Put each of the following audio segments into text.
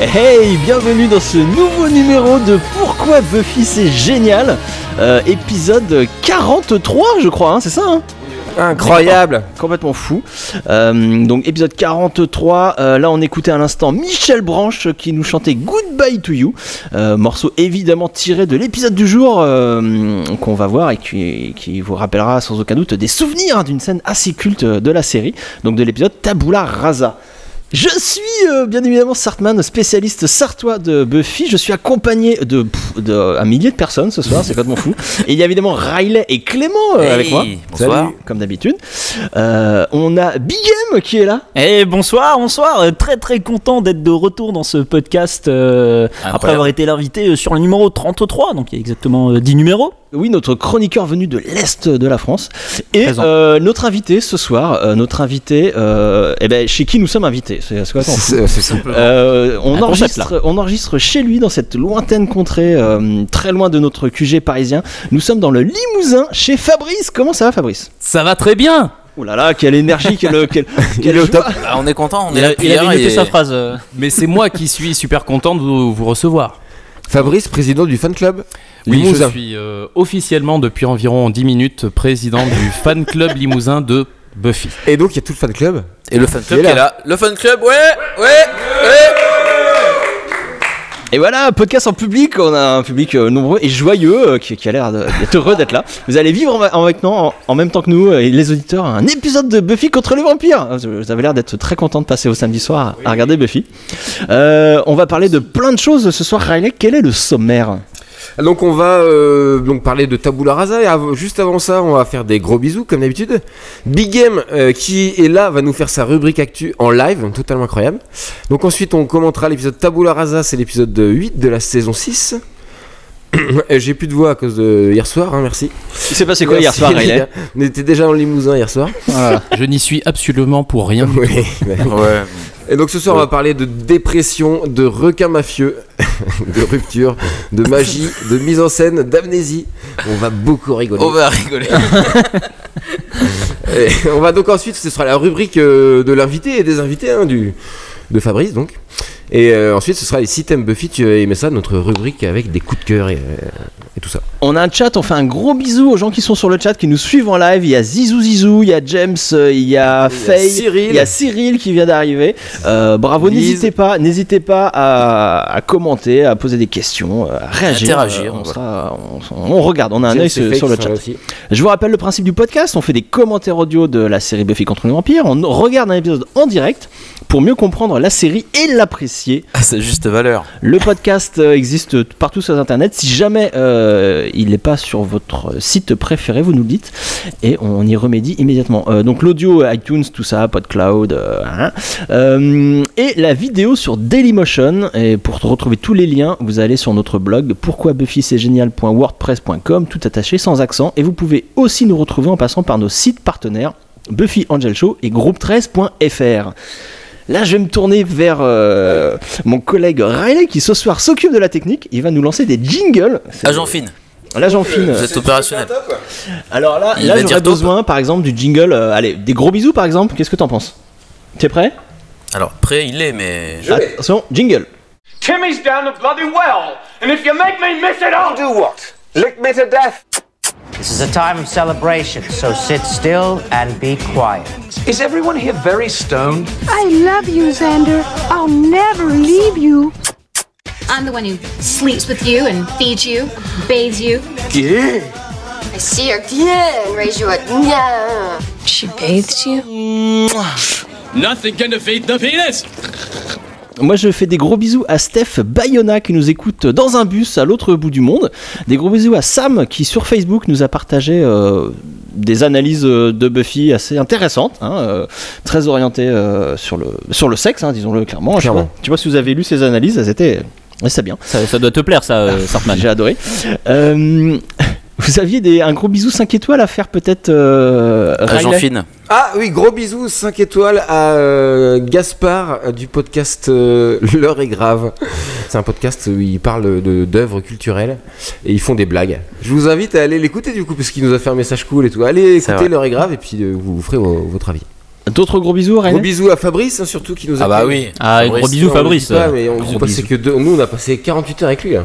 Hey, bienvenue dans ce nouveau numéro de Pourquoi Buffy c'est génial, épisode 43 je crois, hein, c'est ça hein. Incroyable, complètement fou. Donc épisode 43, là on écoutait à l'instant Michel Branche qui nous chantait Goodbye to You, morceau évidemment tiré de l'épisode du jour qu'on va voir et qui vous rappellera sans aucun doute des souvenirs d'une scène assez culte de la série, donc de l'épisode Tabula Rasa. Je suis bien évidemment Sartman, spécialiste sartois de Buffy. Je suis accompagné de un millier de personnes ce soir, c'est complètement fou. Et il y a évidemment Riley et Clément avec moi. Bonsoir. Salut, comme d'habitude. On a Big M qui est là. Bonsoir. Très très content d'être de retour dans ce podcast après avoir été l'invité sur le numéro 33, donc il y a exactement 10 numéros. Oui, notre chroniqueur venu de l'Est de la France. Et notre invité ce soir, chez qui nous sommes invités. C'est quoi c'est simplement. On enregistre chez lui dans cette lointaine contrée, très loin de notre QG parisien. Nous sommes dans le Limousin chez Fabrice. Comment ça va, Fabrice ? Ça va très bien. Oh là là, quelle énergie, quel est au top. Bah, on est content, il avait noté sa phrase. Mais c'est moi qui suis super content de vous recevoir. Fabrice, président du fan club Limousin. Oui, je suis officiellement depuis environ 10 minutes président du fan club Limousin de Buffy. Et donc il y a tout le fan club. Et le fan club qui est là. Le fan club, ouais. Et voilà, podcast en public, on a un public nombreux et joyeux qui a l'air d'être heureux d'être là. Vous allez vivre en même temps que nous, et les auditeurs, un épisode de Buffy contre les vampires. Vous avez l'air d'être très content de passer au samedi soir à regarder Buffy. On va parler de plein de choses ce soir. Riley, quel est le sommaire ? Donc on va parler de Tabula Rasa et juste avant ça on va faire des gros bisous comme d'habitude. Big M qui est là va nous faire sa rubrique actu en live, totalement incroyable. Donc ensuite on commentera l'épisode Tabula Rasa, c'est l'épisode 8 de la saison 6. J'ai plus de voix à cause de hier soir, hein, merci. Il s'est passé quoi hier soir, Riley ? On était déjà en Limousin hier soir. Voilà. Je n'y suis absolument pour rien. Ouais. Et donc ce soir on va parler de dépression, de requins mafieux, de rupture, de magie, de mise en scène, d'amnésie. On va beaucoup rigoler. Et on va donc ensuite, ce sera la rubrique de l'invité et des invités de Fabrice donc. Et ensuite ce sera les 6 thèmes Buffy, tu as aimé ça, notre rubrique avec des coups de cœur et tout ça. On a un chat, on fait un gros bisou aux gens qui sont sur le chat, qui nous suivent en live. Il y a Zizou, il y a James, il y a Faye, il y a Cyril qui vient d'arriver. Bravo, n'hésitez pas à commenter, à poser des questions, à réagir. Interagir. On regarde, on a un œil sur le chat. Je vous rappelle le principe du podcast, on fait des commentaires audio de la série Buffy contre les vampires, on regarde un épisode en direct pour mieux comprendre la série et l'apprécier. À sa juste valeur. Le podcast existe partout sur internet. Si jamais il n'est pas sur votre site préféré, vous nous le dites et on y remédie immédiatement. Donc l'audio, iTunes, tout ça, PodCloud, et la vidéo sur Dailymotion. Et pour retrouver tous les liens, vous allez sur notre blog pourquoibuffycestgénial.wordpress.com, tout attaché sans accent. Et vous pouvez aussi nous retrouver en passant par nos sites partenaires Buffy Angel Show et groupe13.fr. Là, je vais me tourner vers mon collègue Riley qui ce soir s'occupe de la technique. Il va nous lancer des jingles. Agent fine. L'agent fine. Vous êtes opérationnel. Alors là j'aurais besoin par exemple du jingle. Allez, des gros bisous par exemple. Qu'est-ce que t'en penses ? T'es prêt ? Alors, prêt, il est, mais. Attention, jingle. Timmy's down the bloody well, and if you make me miss it, I'll do what? Lick me to death. This is a time of celebration, so sit still and be quiet. Is everyone here very stoned? I love you, Xander. I'll never leave you. I'm the one who sleeps with you and feeds you, bathes you. Yeah. I see her and raise you a yeah. She bathes you? Nothing can defeat the penis. Moi je fais des gros bisous à Steph Bayona qui nous écoute dans un bus à l'autre bout du monde. Des gros bisous à Sam qui sur Facebook nous a partagé des analyses de Buffy assez intéressantes, très orientées sur le sexe, disons-le clairement. Je sais pas si vous avez lu ces analyses, elles étaient c'est bien. Ça doit te plaire ça, Sartman. J'ai adoré. Vous aviez un gros bisou 5 étoiles à faire peut-être Agent fine. Ah oui, gros bisous 5 étoiles à Gaspard du podcast L'heure est grave. C'est un podcast où ils parlent d'œuvres culturelles et ils font des blagues. Je vous invite à aller l'écouter du coup parce qu'il nous a fait un message cool et tout. Allez écouter L'heure est grave et puis vous ferez votre avis. D'autres gros bisous, Rainer? Gros bisous à Fabrice, hein, surtout, qui nous a. Ah bah oui. Gros bisous, Fabrice. Mais on a passé que nous, on a passé 48 heures avec lui. Là.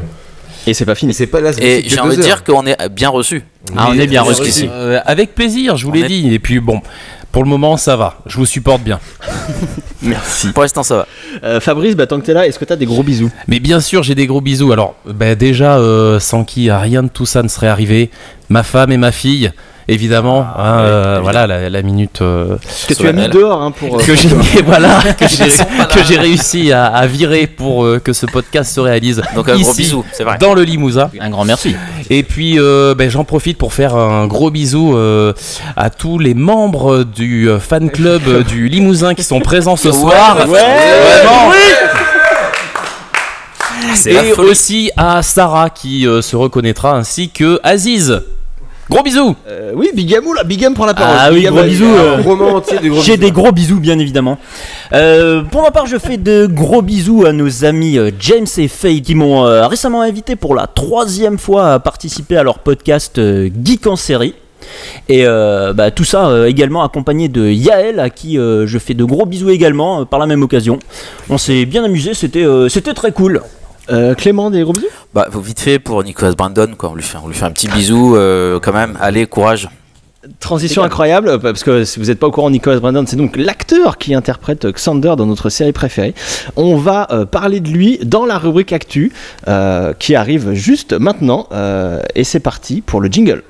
Et c'est pas fini. C'est pas là. Et j'ai envie de dire qu'on est bien reçu. On est bien reçu ici. Avec plaisir, je vous l'ai dit. Et puis bon, pour le moment, ça va. Je vous supporte bien. Merci. Pour l'instant, ça va. Fabrice, tant que t'es là, est-ce que t'as des gros bisous? Mais bien sûr, j'ai des gros bisous. Alors, déjà, sans qui rien de tout ça ne serait arrivé. Ma femme et ma fille. Évidemment, voilà la minute que tu as mis dehors pour que j'ai réussi à virer pour que ce podcast se réalise. Donc un ici, gros bisou, c'est vrai. Dans le Limousin. Un grand merci. Et puis j'en profite pour faire un gros bisou à tous les membres du fan club du Limousin qui sont présents ce soir. Vraiment. Et aussi à Sarah qui se reconnaîtra, ainsi que Aziz. Gros bisous. Oui, Bigam prend la parole. Ah oui, gros bisous. Roman entier de gros J'ai bisous. des gros bisous, bien évidemment. Pour ma part, je fais de gros bisous à nos amis James et Faye qui m'ont récemment invité pour la 3e fois à participer à leur podcast Geek en série. Et tout ça également accompagné de Yael, à qui je fais de gros bisous également par la même occasion. On s'est bien amusé, c'était très cool. Clément, des gros bisous? Vite fait pour Nicolas Brandon, quoi. On lui fait un petit bisou quand même. Allez, courage. Transition incroyable, parce que si vous n'êtes pas au courant, Nicolas Brandon, c'est donc l'acteur qui interprète Xander dans notre série préférée. On va parler de lui dans la rubrique Actu, qui arrive juste maintenant, et c'est parti pour le jingle.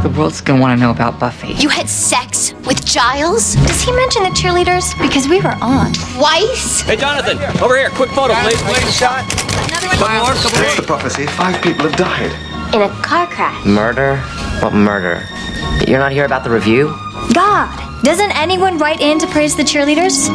The world's gonna want to know about Buffy. You had sex with Giles? Does he mention the cheerleaders? Because we were on. Twice? Hey, Jonathan, over here. Quick photo, please. Shot. Another Couple one? more. The prophecy. 5 people have died. In a car crash. Murder? What murder? You're not here about the review? God, doesn't anyone write in to praise the cheerleaders?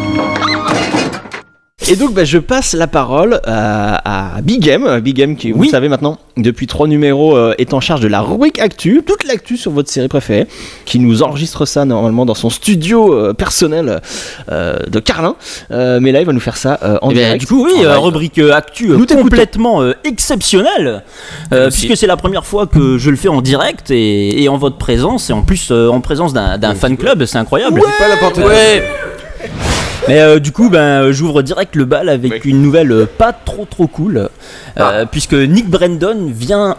Et donc je passe la parole à Bigam qui, vous le savez maintenant, depuis 3 numéros est en charge de la rubrique Actu, toute l'actu sur votre série préférée, qui nous enregistre ça normalement dans son studio personnel de Carlin, mais là il va nous faire ça en direct. Du coup rubrique Actu complètement exceptionnelle, puisque c'est la première fois que je le fais en direct et en votre présence, et en plus en présence d'un fan club, c'est incroyable. C'est pas n'importe quoi. Mais du coup, j'ouvre direct le bal avec une nouvelle pas trop cool, puisque Nick Brandon vient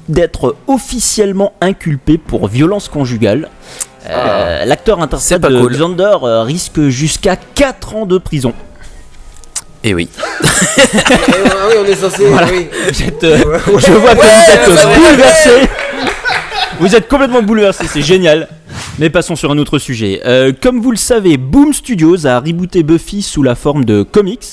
d'être officiellement inculpé pour violence conjugale. L'acteur interprète de Xander risque jusqu'à 4 ans de prison. Et oui. Oui, on est censé. Voilà. Oui. Je vois que vous êtes bouleversé. Vous êtes complètement bouleversé, c'est génial. Mais passons sur un autre sujet. Comme vous le savez, Boom Studios a rebooté Buffy sous la forme de comics.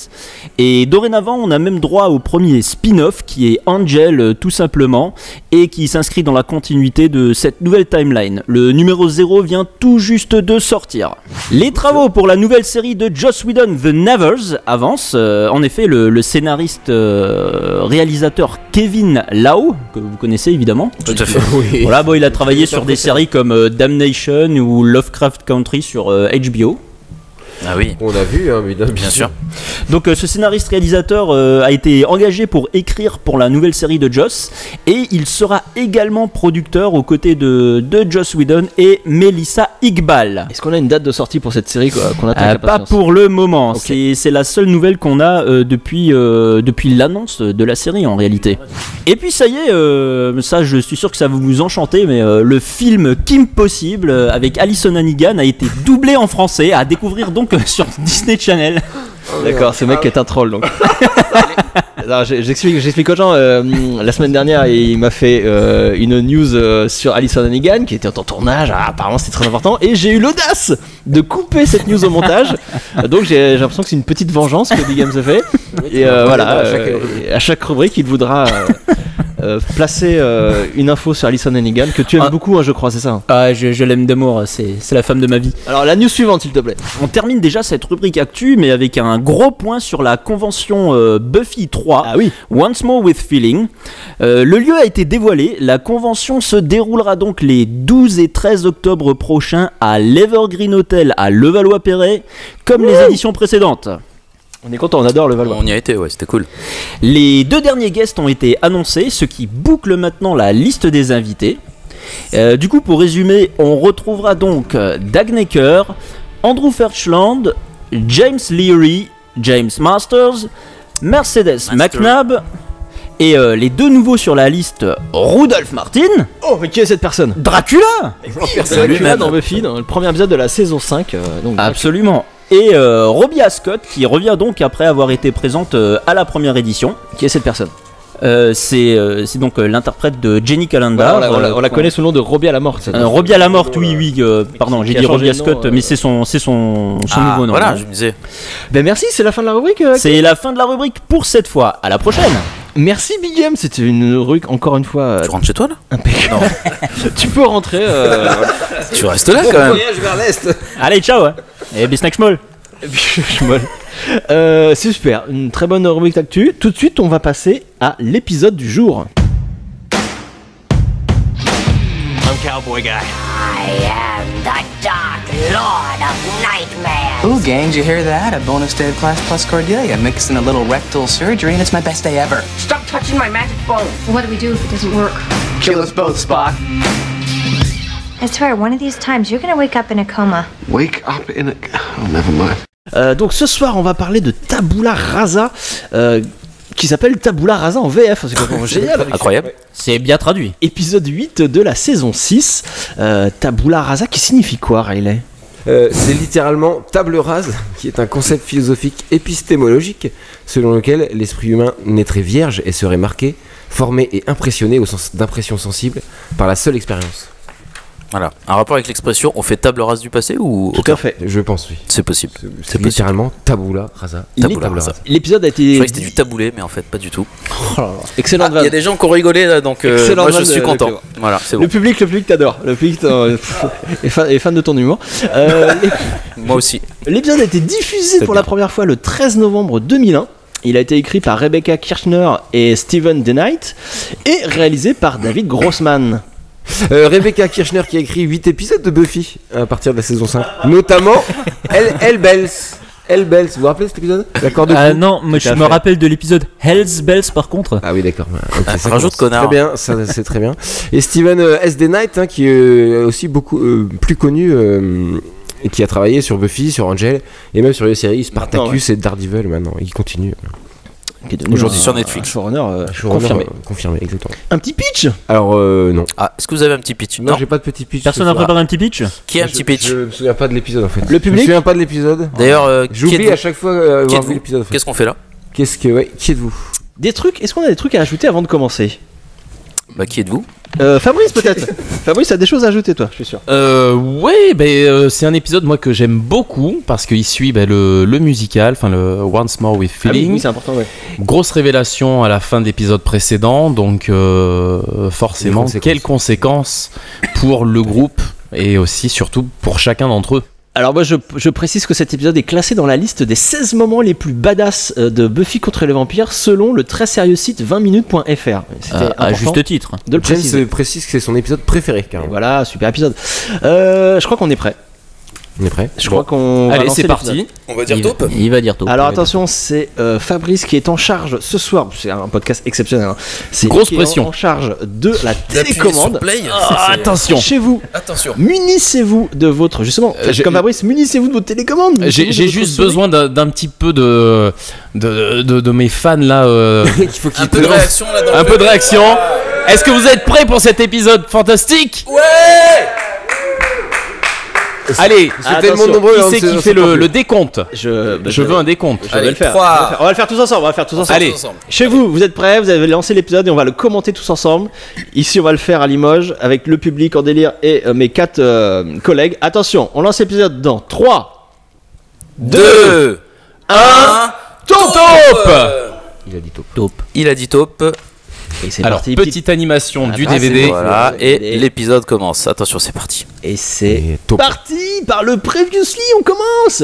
Et dorénavant, on a même droit au premier spin-off qui est Angel, tout simplement, et qui s'inscrit dans la continuité de cette nouvelle timeline. Le numéro 0 vient tout juste de sortir. Les travaux pour la nouvelle série de Joss Whedon, The Nevers, avancent. En effet, le scénariste réalisateur Kevin Lau, que vous connaissez évidemment. Tout à fait. Oui. Voilà, il a travaillé sur des séries comme Damnation ou Lovecraft Country sur HBO. Ah oui. On a vu, hein, bien sûr. Donc ce scénariste réalisateur a été engagé pour écrire pour la nouvelle série de Joss, et il sera également producteur aux côtés de Joss Whedon et Melissa Iqbal. Est-ce qu'on a une date de sortie pour cette série qu'on attend avec Pas impatience? pour le moment, Okay. c'est la seule nouvelle qu'on a depuis l'annonce de la série en réalité. Et puis ça y est, ça je suis sûr que ça va vous enchanter, mais le film Kim Possible avec Alyson Hannigan a été doublé en français, à découvrir donc sur Disney Channel. D'accord, ce mec est un troll donc. Alors, j'explique aux gens, la semaine dernière il m'a fait une news sur Alyson Hannigan qui était en tournage, apparemment c'était très important, et j'ai eu l'audace de couper cette news au montage, donc j'ai l'impression que c'est une petite vengeance que Big Game se fait, et voilà, à chaque rubrique il voudra placer une info sur Alyson Hannigan que tu aimes beaucoup, hein, je crois, c'est ça? Ah, je l'aime d'amour, c'est la femme de ma vie. Alors la news suivante s'il te plaît. On termine déjà cette rubrique Actu, mais avec un gros point sur la convention Buffy 3, Once More With Feeling. Le lieu a été dévoilé, la convention se déroulera donc les 12 et 13 octobre prochains à l'Evergreen Hotel à Levallois-Perret, comme les éditions précédentes. On est content, on adore le Valois. On y a été, ouais, c'était cool. Les 2 derniers guests ont été annoncés, ce qui boucle maintenant la liste des invités. Du coup, pour résumer, on retrouvera donc Dagnecker, Andrew Ferchland, James Leary, James Masters, Mercedes McNabb et les deux nouveaux sur la liste, Rudolph Martin. Oh, mais qui est cette personne? Dracula. Dracula dans Buffy, dans le premier épisode de la saison 5. Donc Absolument. Et Robbie Ascott qui revient donc après avoir été présente à la première édition. Qui est cette personne? C'est donc l'interprète de Jenny Calendar. Voilà, on la connaît sous le nom de Robbie à la morte. Robbie à la morte, oui, pardon, j'ai dit Robbie Ascott, mais c'est son nouveau nom. Voilà, je me disais. Ben merci, c'est la fin de la rubrique. C'est la fin de la rubrique pour cette fois. À la prochaine. Merci Big M, c'était une rubrique encore une fois. Tu rentres chez toi là? Impeccable. Tu peux rentrer. Tu restes là quand même. Voyage vers l'est. Allez, ciao. Et Bisnack Schmoll. C'est super, une très bonne rubrique d'actu. Tout de suite, on va passer à l'épisode du jour. I'm Cowboy Guy. I am the Dark Lord of Nightmares. Ooh, gang, did you hear that? A bonus day of Class Plus Cordelia. Mixed in a little rectal surgery, and it's my best day ever. Stop touching my magic bone. What do we do if it doesn't work? Kill us both, Spock. I swear, one of these times you're gonna wake up in a coma. Wake up in a... Oh, never mind. Donc ce soir, on va parler de Tabula Rasa, qui s'appelle Tabula Rasa en VF. C'est complètement génial. Incroyable. C'est bien traduit. Épisode 8 de la saison 6. Tabula Rasa, qui signifie quoi, Riley? C'est littéralement table rase, qui est un concept philosophique épistémologique selon lequel l'esprit humain naîtrait vierge et serait marqué, formé et impressionné au sens d'impression sensible par la seule expérience. Voilà. Un rapport avec l'expression on fait table rase du passé ou Tout à fait. Je pense, oui. C'est possible. C'est littéralement tabula rasa. Tabula rasa. L'épisode a été. Je croyais que c'était du taboulé, mais en fait pas du tout. Oh là là. Excellente vanne. Il y a des gens qui ont rigolé là, donc moi je suis content. Voilà, c'est bon. Le public t'adore. Le public est fan de ton humour. Moi aussi. L'épisode a été diffusé pour la première fois le 13 novembre 2001. Il a été écrit par Rebecca Kirchner et Steven DeKnight et réalisé par David Grossman. Rebecca Kirchner qui a écrit 8 épisodes de Buffy à partir de la saison 5, notamment Elle Bells. Elle Bells, vous vous rappelez cet épisode? L'accord de non, moi je me rappelle de l'épisode Hell's Bells par contre. Ah oui, d'accord. Okay, ça rajoute connard. Très bien, ça c'est très bien. Et Steven S.D. Knight, qui est aussi beaucoup plus connu et qui a travaillé sur Buffy, sur Angel et même sur les séries Spartacus et Daredevil maintenant. Il continue. Aujourd'hui sur Netflix. Showrunner confirmé. Confirmé, exactement. Un petit pitch? Alors non. Ah, est-ce que vous avez un petit pitch? Non, j'ai pas de petit pitch. Personne n'a préparé un petit pitch? Qui a un petit pitch? Je me souviens pas de l'épisode en fait. Le public? Je me souviens pas de l'épisode. D'ailleurs, j'oublie à chaque fois avoir vu l'épisode. En fait. Qu'est-ce qu'on fait là? Qui êtes-vous? Des trucs, est-ce qu'on a des trucs à ajouter avant de commencer? Bah, qui êtes-vous? Fabrice peut-être. Fabrice a des choses à ajouter, toi, je suis sûr. Ouais, c'est un épisode moi que j'aime beaucoup parce qu'il suit le musical, enfin le Once More with Feeling. Oui, c'est important, ouais. Grosse révélation à la fin de l'épisode précédent, donc forcément, quelles conséquences pour le groupe et aussi surtout pour chacun d'entre eux. Alors moi je précise que cet épisode est classé dans la liste des 16 moments les plus badass de Buffy contre les vampires selon le très sérieux site 20minutes.fr. À juste titre. De le préciser. James précise que c'est son épisode préféré carrément. Voilà, super épisode. Je crois qu'on est prêt. On est prêt? Je crois qu'on Allez, c'est parti. On va dire top. Il va dire top. Alors attention, c'est Fabrice qui est en charge ce soir. C'est un podcast exceptionnel. Hein. C'est grosse pression. En charge de la télécommande. Attention. Chez vous. Attention. Munissez-vous de votre justement. Comme Fabrice, munissez-vous de votre télécommande. J'ai juste besoin d'un petit peu de mes fans là. Un peu de réaction là. Un peu de réaction. Est-ce que vous êtes prêts pour cet épisode fantastique? Ouais. Allez, c'est tellement nombreux. Qui c'est qui fait le décompte? Je veux un décompte. Je vais le faire. On va le faire tous ensemble. Allez. Chez vous, vous êtes prêts? Vous avez lancé l'épisode et on va le commenter tous ensemble. Ici, on va le faire à Limoges avec le public en délire et mes 4 collègues. Attention, on lance l'épisode dans 3, 2, 1. Top. Il a dit top. Il a dit top. Et c'est Alors, parti. Petite animation du DVD. Voilà, et l'épisode commence. Attention, c'est parti. Et c'est parti par le Previously, on commence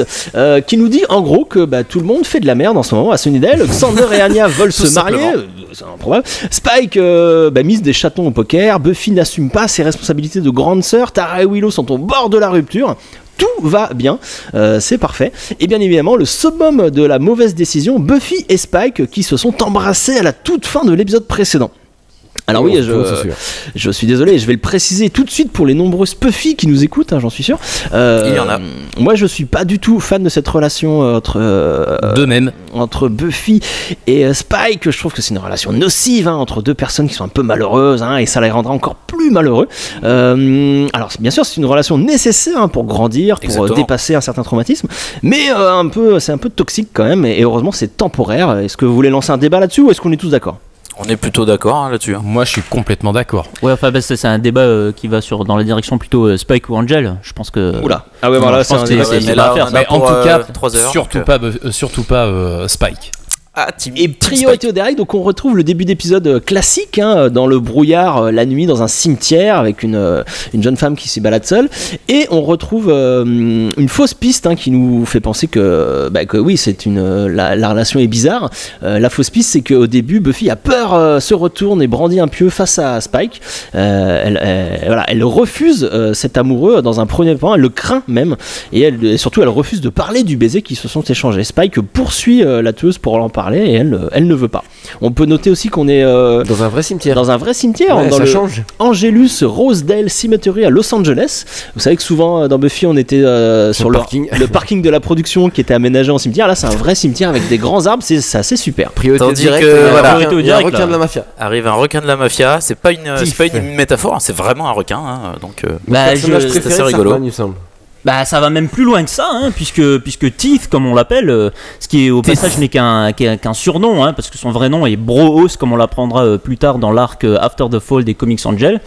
qui nous dit en gros que tout le monde fait de la merde en ce moment à Sunnydale. Xander et Anya veulent se marier, c'est improbable. Spike mise des chatons au poker. Buffy n'assume pas ses responsabilités de grande sœur. Tara et Willow sont au bord de la rupture. Tout va bien, c'est parfait. Et bien évidemment, le summum de la mauvaise décision, Buffy et Spike qui se sont embrassés à la toute fin de l'épisode précédent. Alors oui, je suis désolé, je vais le préciser tout de suite pour les nombreuses Puffy qui nous écoutent, hein, j'en suis sûr. Il y en a. Moi, je suis pas du tout fan de cette relation entre Buffy et Spike. Je trouve que c'est une relation nocive, hein, entre deux personnes qui sont un peu malheureuses, hein, et ça les rendra encore plus malheureux. Alors bien sûr, c'est une relation nécessaire, hein, pour grandir, pour dépasser un certain traumatisme, mais c'est un peu toxique quand même. Et heureusement, c'est temporaire. Est-ce que vous voulez lancer un débat là-dessus ou est-ce qu'on est tous d'accord ? On est plutôt d'accord, hein, là-dessus. Moi, je suis complètement d'accord. Ouais, enfin, c'est un débat qui va dans la direction plutôt Spike ou Angel. Je pense que. Oula. Ah ouais, voilà, c'est un débat. Mais là, en tout cas, 3 heures, surtout pas Spike. Et priorité au direct, donc on retrouve le début d'épisode classique, hein, dans le brouillard, la nuit, dans un cimetière avec une jeune femme qui s'y balade seule, et on retrouve une fausse piste, hein, qui nous fait penser que oui, la relation est bizarre. La fausse piste, c'est qu'au début, Buffy a peur, se retourne et brandit un pieu face à Spike. Elle refuse cet amoureux dans un premier point, elle le craint même, et surtout elle refuse de parler du baiser qu'ils se sont échangés. Spike poursuit la tueuse pour en parler, et elle ne veut pas. On peut noter aussi qu'on est dans un vrai cimetière. Ouais, dans le change. Angelus Rosedale Cemetery à Los Angeles. Vous savez que souvent dans Buffy on était sur le parking de la production qui était aménagé en cimetière. Là c'est un vrai cimetière avec des grands arbres, c'est assez super. Priorité direct, il y a un requin de la mafia. Arrive un requin de la mafia, c'est pas une métaphore, hein, c'est vraiment un requin, hein, donc c'est assez rigolo. Il me semble. Bah ça va même plus loin que ça, hein, puisque Teeth, comme on l'appelle, ce qui est au passage n'est qu'un surnom, hein, parce que son vrai nom est Broos, comme on l'apprendra plus tard dans l'arc After the Fall des Comics Angel.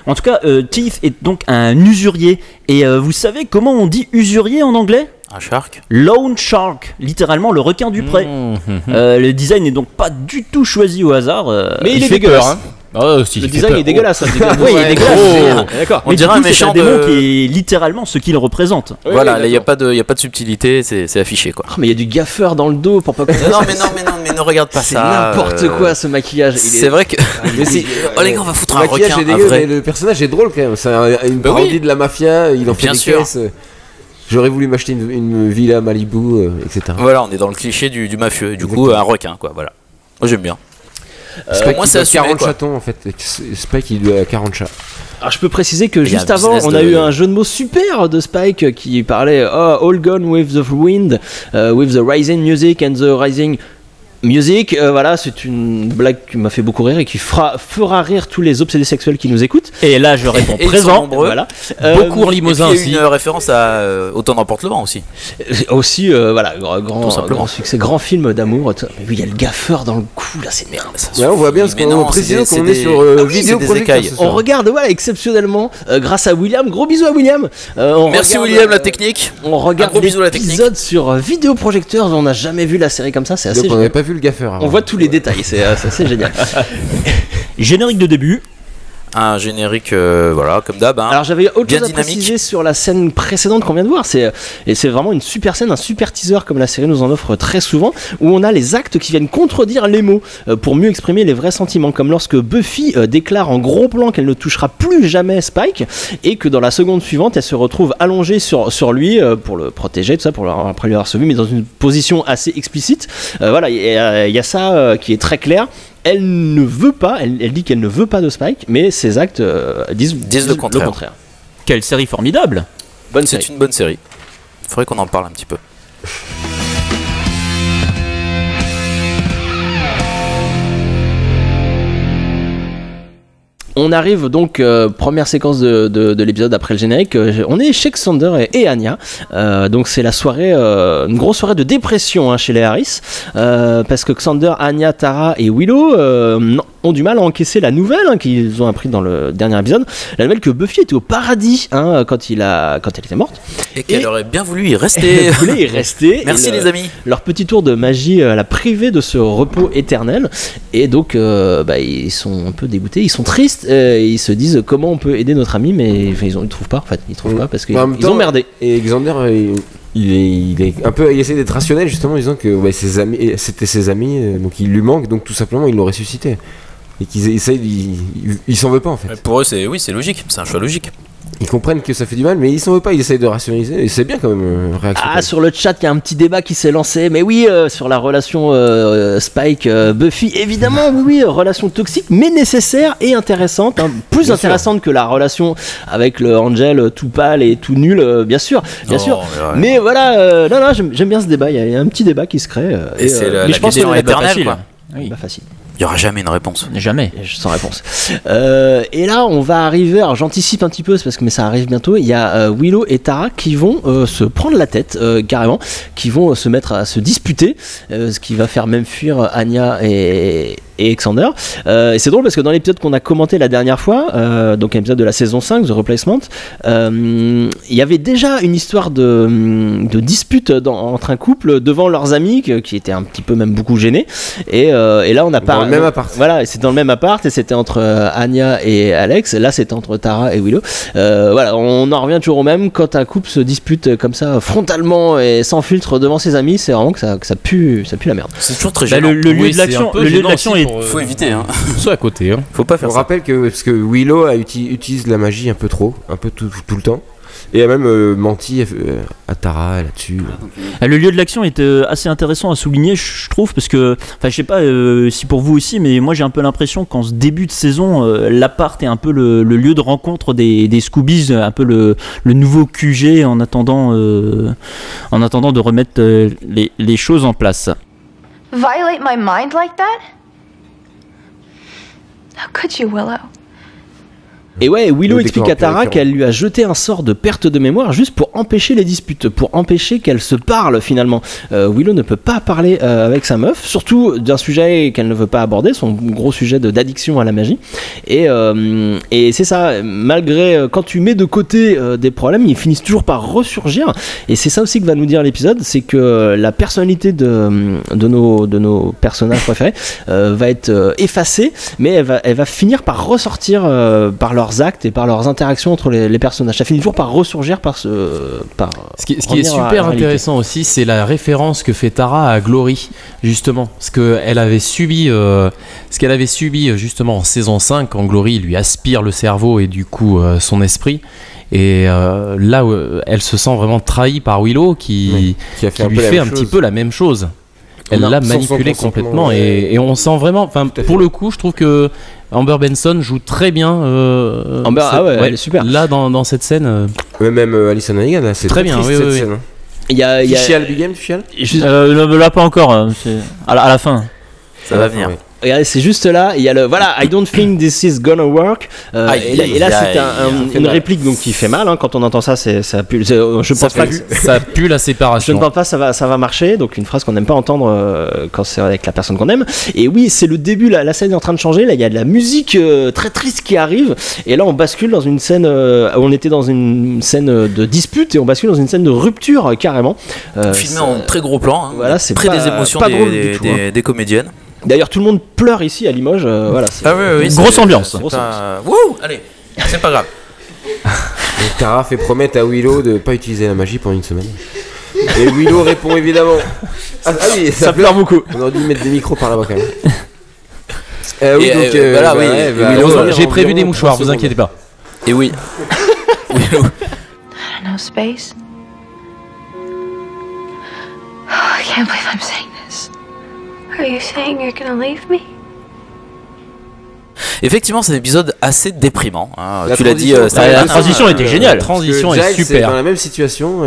En tout cas, Teeth est donc un usurier, et vous savez comment on dit usurier en anglais ? Un shark. Loan shark, littéralement le requin du pré. Le design n'est donc pas du tout choisi au hasard, mais il est dégueulasse. Peur, hein. Oh, si, le design est dégueulasse. Oui, il est dégueulasse. D'accord. On dirait un méchant démon qui est littéralement ce qu'il représente. Oui, voilà, il n'y a pas de subtilité, c'est affiché quoi. Oh, mais il y a du gaffeur dans le dos pour pas. non, mais ne regarde pas ça. C'est n'importe quoi ce maquillage. C'est vrai que. Oh les gars, on va foutre un requin. Est dégueu, mais le personnage est drôle quand même. C'est une parodie de la mafia. Il en fait des caisses. J'aurais voulu m'acheter une villa Malibu, etc. Voilà, on est dans le cliché du mafieux. Du coup, un requin quoi. Voilà. Moi j'aime bien. Moi c'est 40 chatons en fait. Spike il a 40 chats. Alors je peux préciser que juste avant on a eu un jeu de mots super de Spike qui parlait all gone with the wind, with the rising music and the rising music. Voilà, c'est une blague qui m'a fait beaucoup rire et qui fera rire tous les obsédés sexuels qui nous écoutent. Et là je réponds présent. Voilà. Beaucoup en Limousin aussi. Il y a une référence à Autant n'emporte le vent aussi. Aussi voilà, grand succès, grand film d'amour. Mais oui, il y a le gaffeur dans le cou là, c'est merde. Ouais, on voit bien ce qu'on précise qu'on est sur vidéo projecteur. On regarde voilà exceptionnellement grâce à William. Gros bisous à William. Merci William la technique. On regarde l'épisode sur vidéoprojecteur. On n'a jamais vu la série comme ça, c'est assez génial. On n'avait pas vu le gaffeur avant. On voit tous les détails, c'est assez génial. Générique de début. Un générique, voilà, comme d'hab. Hein, alors j'avais autre chose à préciser sur la scène précédente qu'on vient de voir. C'est vraiment une super scène, un super teaser comme la série nous en offre très souvent, où on a les actes qui viennent contredire les mots pour mieux exprimer les vrais sentiments. Comme lorsque Buffy déclare en gros plan qu'elle ne touchera plus jamais Spike, et que dans la seconde suivante, elle se retrouve allongée sur lui pour le protéger, tout ça, après lui avoir sauvé, mais dans une position assez explicite. Voilà, il y a ça qui est très clair. Elle ne veut pas, elle dit qu'elle ne veut pas de Spike, mais ses actes disent le contraire. Quelle série formidable! C'est une bonne série. Il faudrait qu'on en parle un petit peu. On arrive donc, première séquence de l'épisode après le générique, on est chez Xander et Anya, donc c'est la soirée, une grosse soirée de dépression chez les Harris, parce que Xander, Anya, Tara et Willow ont du mal à encaisser la nouvelle qu'ils ont appris dans le dernier épisode, la nouvelle que Buffy était au paradis quand elle était morte. Et qu'elle aurait bien voulu y rester. Elle voulait y rester. Merci les amis. Leur petit tour de magie l'a privé de ce repos éternel, et donc ils sont un peu dégoûtés, ils sont tristes. Ils se disent comment on peut aider notre ami, mais ils trouvent pas. En fait, ils trouvent pas parce qu'ils ont merdé. Et Xander, il est un peu, il essaie d'être rationnel justement, en disant que ses amis, c'était ses amis, donc il lui manque, donc tout simplement il l'ont ressuscité. Et qu'ils essayent, il s'en veut pas en fait. Pour eux, c'est logique, c'est un choix logique. Ils comprennent que ça fait du mal, mais ils s'en veulent pas, ils essayent de rationaliser, et c'est bien quand même, réaction. Ah, sur le chat, il y a un petit débat qui s'est lancé, mais oui, sur la relation Spike-Buffy, évidemment, oui, relation toxique, mais nécessaire et intéressante, hein, plus bien intéressante sûr. Que la relation avec le Angel tout pâle et tout nul, bien sûr, mais voilà, non, j'aime bien ce débat, il y a un petit débat qui se crée, et c'est la question éternelle, quoi. Oui. Pas facile. Il n'y aura jamais une réponse. Jamais. Sans réponse. Et là, on va arriver. Alors, j'anticipe un petit peu, mais ça arrive bientôt. Il y a Willow et Tara qui vont se prendre la tête, carrément, qui vont se mettre à se disputer, ce qui va faire même fuir Anya et Xander. Et c'est drôle parce que dans l'épisode qu'on a commenté la dernière fois, donc un épisode de la saison 5, The Replacement, il y avait déjà une histoire de dispute entre un couple devant leurs amis qui étaient un petit peu même beaucoup gênés. Et là, on n'a pas. Dans le même appart. Voilà, c'est dans le même appart et c'était entre Anya et Alex. Là, c'était entre Tara et Willow. Voilà, on en revient toujours au même. Quand un couple se dispute comme ça, frontalement et sans filtre devant ses amis, c'est vraiment que ça pue la merde. C'est toujours très gênant. Le lieu de l'action est. Faut éviter, hein. Soit à côté, hein. Faut pas faire ça. On rappelle parce que Willow utilise la magie un peu trop, un peu tout le temps. Et a même menti à Tara là-dessus. Le lieu de l'action est assez intéressant à souligner, je trouve, parce que, enfin, je sais pas si pour vous aussi, mais moi j'ai un peu l'impression qu'en ce début de saison, l'appart est un peu le lieu de rencontre des Scoobies, un peu le nouveau QG en attendant de remettre les choses en place. Violate my mind like that? How could you, Willow? Et ouais, Willow explique à Tara qu'elle lui a jeté un sort de perte de mémoire juste pour empêcher les disputes, pour empêcher qu'elle se parle finalement. Willow ne peut pas parler avec sa meuf, surtout d'un sujet qu'elle ne veut pas aborder, son gros sujet d'addiction à la magie. Et c'est ça, malgré quand tu mets de côté des problèmes, ils finissent toujours par ressurgir. Et c'est ça aussi que va nous dire l'épisode, c'est que la personnalité de nos personnages préférés va être effacée, mais elle va finir par ressortir par leurs actes et par leurs interactions entre les personnages. Ça finit toujours par ressurgir ce qui est super intéressant aussi, c'est la référence que fait Tara à Glory, justement, ce qu'elle avait subi justement en saison 5 quand Glory lui aspire le cerveau et du coup son esprit. Et là où elle se sent vraiment trahie par Willow qui lui fait un petit peu la même chose. Elle l'a manipulé complètement et on sent vraiment, enfin pour le coup je trouve que Amber Benson joue très bien. Amber, elle est super. Là dans cette scène. Même Alison Hannigan, là, c'est très bien. Triste, cette scène. Il y a Big Game, tu chiales là pas encore. À la fin. Ça va venir. Regardez, c'est juste là, il y a le voilà, I don't think this is gonna work. Et là c'est une réplique donc qui fait mal, hein, quand on entend ça, ça pue. Je pense pas que ça pue la séparation. Je ne pense pas que ça va marcher, donc une phrase qu'on n'aime pas entendre quand c'est avec la personne qu'on aime. Et oui, c'est le début, la scène est en train de changer. Là, il y a de la musique très triste qui arrive, et là on bascule dans une scène. On était dans une scène de dispute et on bascule dans une scène de rupture carrément. Filmé en très gros plan. Hein, voilà, c'est près des émotions des comédiennes. D'ailleurs, tout le monde pleure ici à Limoges. Voilà, oui, grosse ambiance. Wouh, allez, c'est pas grave. Et Tara fait promettre à Willow de pas utiliser la magie pendant une semaine. Et Willow répond évidemment. Ah oui, ça pleure beaucoup. On aurait dû mettre des micros par là-bas quand même. Oui, donc voilà, Willow, j'ai prévu des mouchoirs, vous inquiétez pas. Et oui. I don't know, space. Oh, I can't believe I'm saying this. Are you saying you're gonna leave me? Effectivement, c'est un épisode assez déprimant. Hein. La tu l'as dit, la transition était géniale. La transition est super. C'est dans la même situation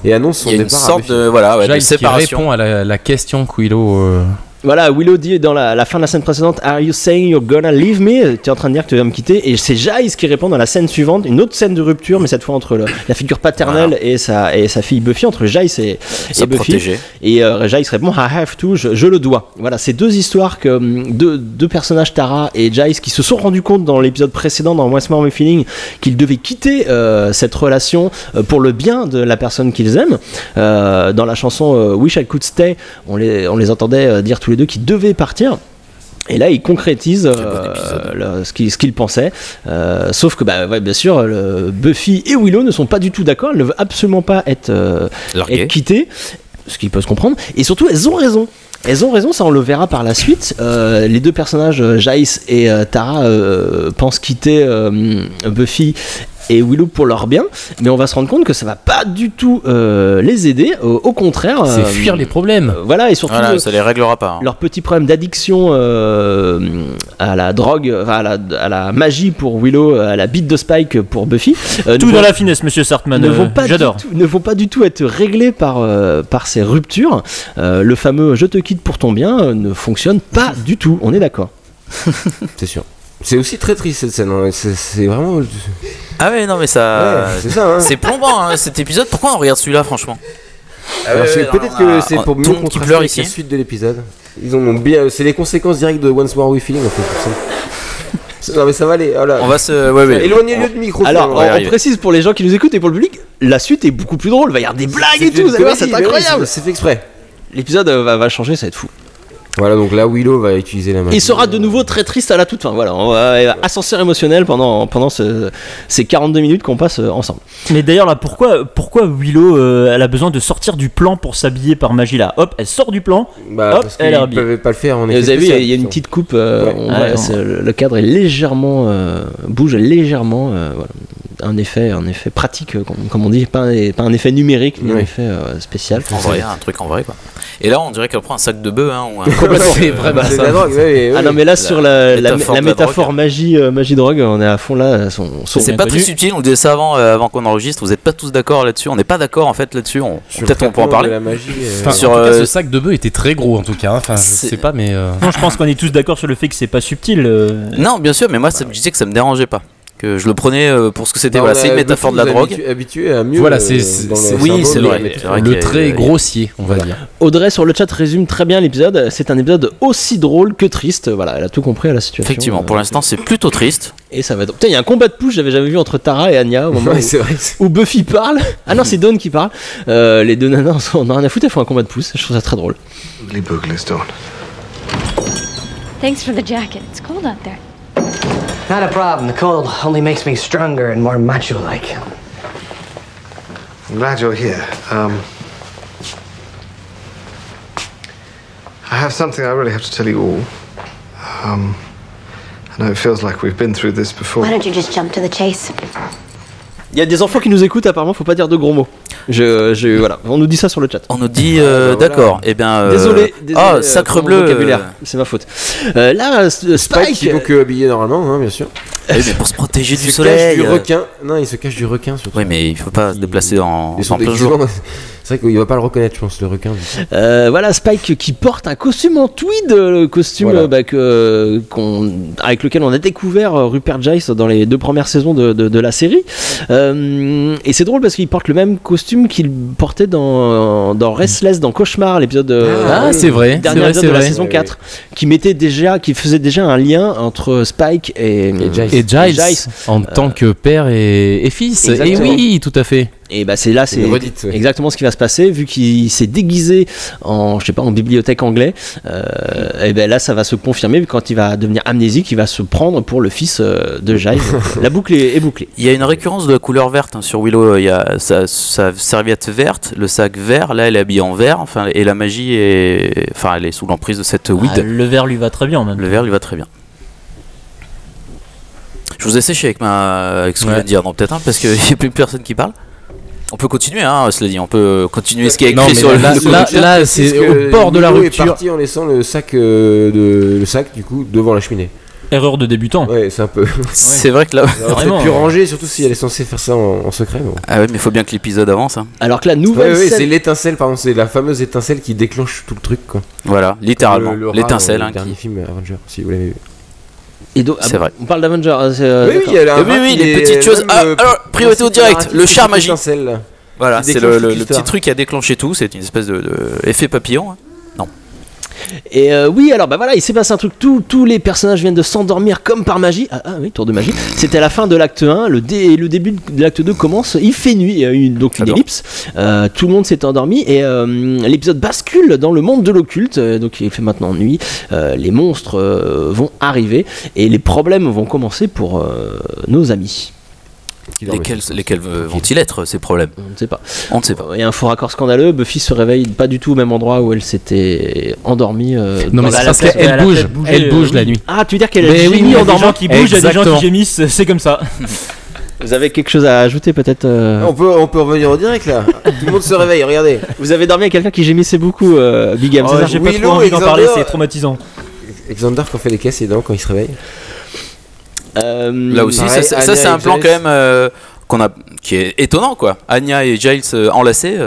et annonce son départ. Il y a une sorte de séparation. Qui répond à la question que Willow. Voilà, Willow dit dans la fin de la scène précédente, Are you saying you're gonna leave me? Tu es en train de dire que tu vas me quitter. Et c'est Giles qui répond dans la scène suivante, une autre scène de rupture, mais cette fois entre la figure paternelle et sa fille Buffy, entre Giles et Buffy. Protégée. Et Giles répond, I have to, je le dois. Voilà, c'est deux histoires que deux personnages, Tara et Giles, qui se sont rendus compte dans l'épisode précédent, dans What's More My Feeling, qu'ils devaient quitter cette relation pour le bien de la personne qu'ils aiment. Dans la chanson Wish I Could Stay, on les entendait dire tous les deux qui devaient partir. Et là, ils concrétisent ce qu'ils pensaient. Sauf que, bien sûr, Buffy et Willow ne sont pas du tout d'accord. Elles ne veulent absolument pas être quittées, ce qui peut se comprendre. Et surtout, elles ont raison. Elles ont raison, ça on le verra par la suite. Les deux personnages, Giles et Tara, pensent quitter Buffy et Willow pour leur bien, mais on va se rendre compte que ça va pas du tout les aider, au contraire. C'est fuir les problèmes. Voilà, et surtout ça les réglera pas. Leur petit problème d'addiction à la drogue, à la magie pour Willow, à la bite de Spike pour Buffy. Tout dans la finesse, monsieur Sartman. J'adore. Ne vont pas du tout être réglés par ces ruptures. Le fameux je te quitte pour ton bien ne fonctionne pas du tout, on est d'accord. C'est sûr. C'est aussi très triste cette scène, hein. C'est vraiment... Ah ouais, non mais ça... Ouais, c'est ça, hein. C'est plombant hein, cet épisode, pourquoi on regarde celui-là franchement? Peut-être que c'est pour mieux contraster avec la suite de l'épisode. Ils ont bien... C'est les conséquences directes de Once More We Feeling en fait, pour ça. Non mais ça va aller, voilà. On va se... Éloignez-le du micro. Alors on précise pour les gens qui nous écoutent et pour le public, la suite est beaucoup plus drôle, il va y avoir des blagues et tout, vous allez voir, c'est incroyable. C'est fait exprès. L'épisode va changer, ça va être fou. Voilà, donc là Willow va utiliser la magie. Il sera de nouveau très triste à la toute fin. Voilà, on va ascenseur émotionnel pendant ces 42 minutes qu'on passe ensemble. Mais d'ailleurs là, pourquoi Willow elle a besoin de sortir du plan pour s'habiller par magie là? Hop, elle sort du plan. Hop, parce elle ne peuvent pas le faire. Vous avez vu, il y a une petite coupe. Le cadre est légèrement bouge légèrement. Voilà. Un effet pratique, comme on dit, pas un effet numérique, ni un effet spécial. En vrai, un truc en vrai quoi. Et là, on dirait qu'elle prend un sac de bœuf. Hein, c'est vraiment ça. La drogue, ah non, mais là, sur la métaphore magie-drogue, on est à fond là. C'est pas très subtil, on le disait ça avant qu'on enregistre. Vous n'êtes pas tous d'accord là-dessus. On n'est pas d'accord en fait là-dessus. Peut-être on peut en parler. En tout cas, ce sac de bœuf était très gros en tout cas. Enfin, je sais pas, mais. Non, je pense qu'on est tous d'accord sur le fait que c'est pas subtil. Non, bien sûr, mais moi, je disais que ça me dérangeait pas. Que je le prenais pour ce que c'était. Voilà, c'est une métaphore de la drogue. Habitué à mieux. Voilà, oui, c'est vrai. Le trait grossier, on va dire. Audrey sur le chat résume très bien l'épisode. C'est un épisode aussi drôle que triste. Voilà, elle a tout compris à la situation. Effectivement, pour l'instant, c'est plutôt triste. Et ça va. Putain, il y a un combat de push, j'avais jamais vu entre Tara et Anya au moment où Buffy parle. Ah non, c'est Dawn qui parle. Les deux nanas, on a rien à foutre, elles font un combat de pouce. Je trouve ça très drôle. Thanks for the jacket. It's cold out there. Not a problem. The cold only makes me stronger and more macho-like. I'm glad you're here. I have something I really have to tell you all. I know it feels like we've been through this before. Why don't you just jump to the chase? Il y a des enfants qui nous écoutent, apparemment, faut pas dire de gros mots. Voilà, on nous dit ça sur le chat. On nous dit, d'accord, et bien. Désolé. Ah, sacre bleu. C'est ma faute. Là, Spike. Il faut que habillé normalement, hein, bien sûr. Oui, mais pour se protéger du soleil. Du requin. Non, il se cache du requin surtout. Oui, mais il faut pas se déplacer en plein jour. C'est vrai qu'il va pas le reconnaître, je pense, le requin. Voilà, Spike qui porte un costume en tweed, le costume avec lequel on a découvert Rupert Giles dans les 2 premières saisons de la série. Et c'est drôle parce qu'il porte le même costume qu'il portait dans Restless, dans Cauchemar, l'épisode c'est vrai, dernier épisode de la saison 4, qui faisait déjà un lien entre Spike et Giles en tant que père et fils. Exactement. Et oui, tout à fait. Et bah c'est exactement ce qui va se passer, vu qu'il s'est déguisé en bibliothèque anglais. Et ben là ça va se confirmer, quand il va devenir amnésique, il va se prendre pour le fils de Giles. La boucle est bouclée. Il y a une récurrence de la couleur verte sur Willow. Il y a sa serviette verte, le sac vert. Là elle est habillée en vert. Enfin, et la magie elle est sous l'emprise de cette weed. Le vert lui va très bien même. Le vert lui va très bien. Je vous ai séché avec ce que je viens de dire, non peut-être parce qu'il n'y a plus personne qui parle. On peut continuer, cela dit, on peut continuer ce qui est écrit sur le là c'est au bord de la rupture. Il est parti en laissant le sac du coup devant la cheminée. Erreur de débutant. Ouais, c'est un peu. C'est vrai que là, on aurait pu ranger, surtout si elle est censée faire ça en secret. Bon. Ah ouais, mais il faut bien que l'épisode avance. Hein. Alors que la nouvelle scène... c'est l'étincelle, pardon, c'est la fameuse étincelle qui déclenche tout le truc, quoi. Voilà, littéralement, l'étincelle. Le dernier film Avenger, si vous l'avez vu. C'est vrai. On parle d'Avenger. Oui, les petites choses. Alors, priorité au direct, le char magique. Voilà, c'est le petit truc qui a déclenché tout. C'est une espèce de effet papillon. Non. Et oui, alors bah voilà, il s'est passé un truc. Tous les personnages viennent de s'endormir comme par magie. Ah oui, tour de magie. C'était à la fin de l'acte 1. Le début de l'acte 2 commence. Il fait nuit. Il y a eu donc une ellipse. Tout le monde s'est endormi. Et l'épisode bascule dans le monde de l'occulte. Donc il fait maintenant nuit. Les monstres vont arriver. Et les problèmes vont commencer pour nos amis. Lesquels vont-ils être, ces problèmes? On ne sait pas. Il y a un faux raccord scandaleux. Buffy se réveille pas du tout au même endroit où elle s'était endormie. Non, mais c'est parce qu'elle bouge la nuit. Ah, tu veux dire qu'elle est endormante qui bouge, il y a des gens qui gémissent, c'est comme ça. Vous avez quelque chose à ajouter peut-être on peut revenir au direct là. Tout le monde se réveille, regardez. Vous avez dormi avec quelqu'un qui gémissait beaucoup, Big Game. J'ai pas trop envie d'en parler, c'est traumatisant. Xander quand fait les caisses évidemment quand il se réveille. Là aussi, pareil, ça c'est un plan quand même qui est étonnant quoi. Anya et Giles enlacés.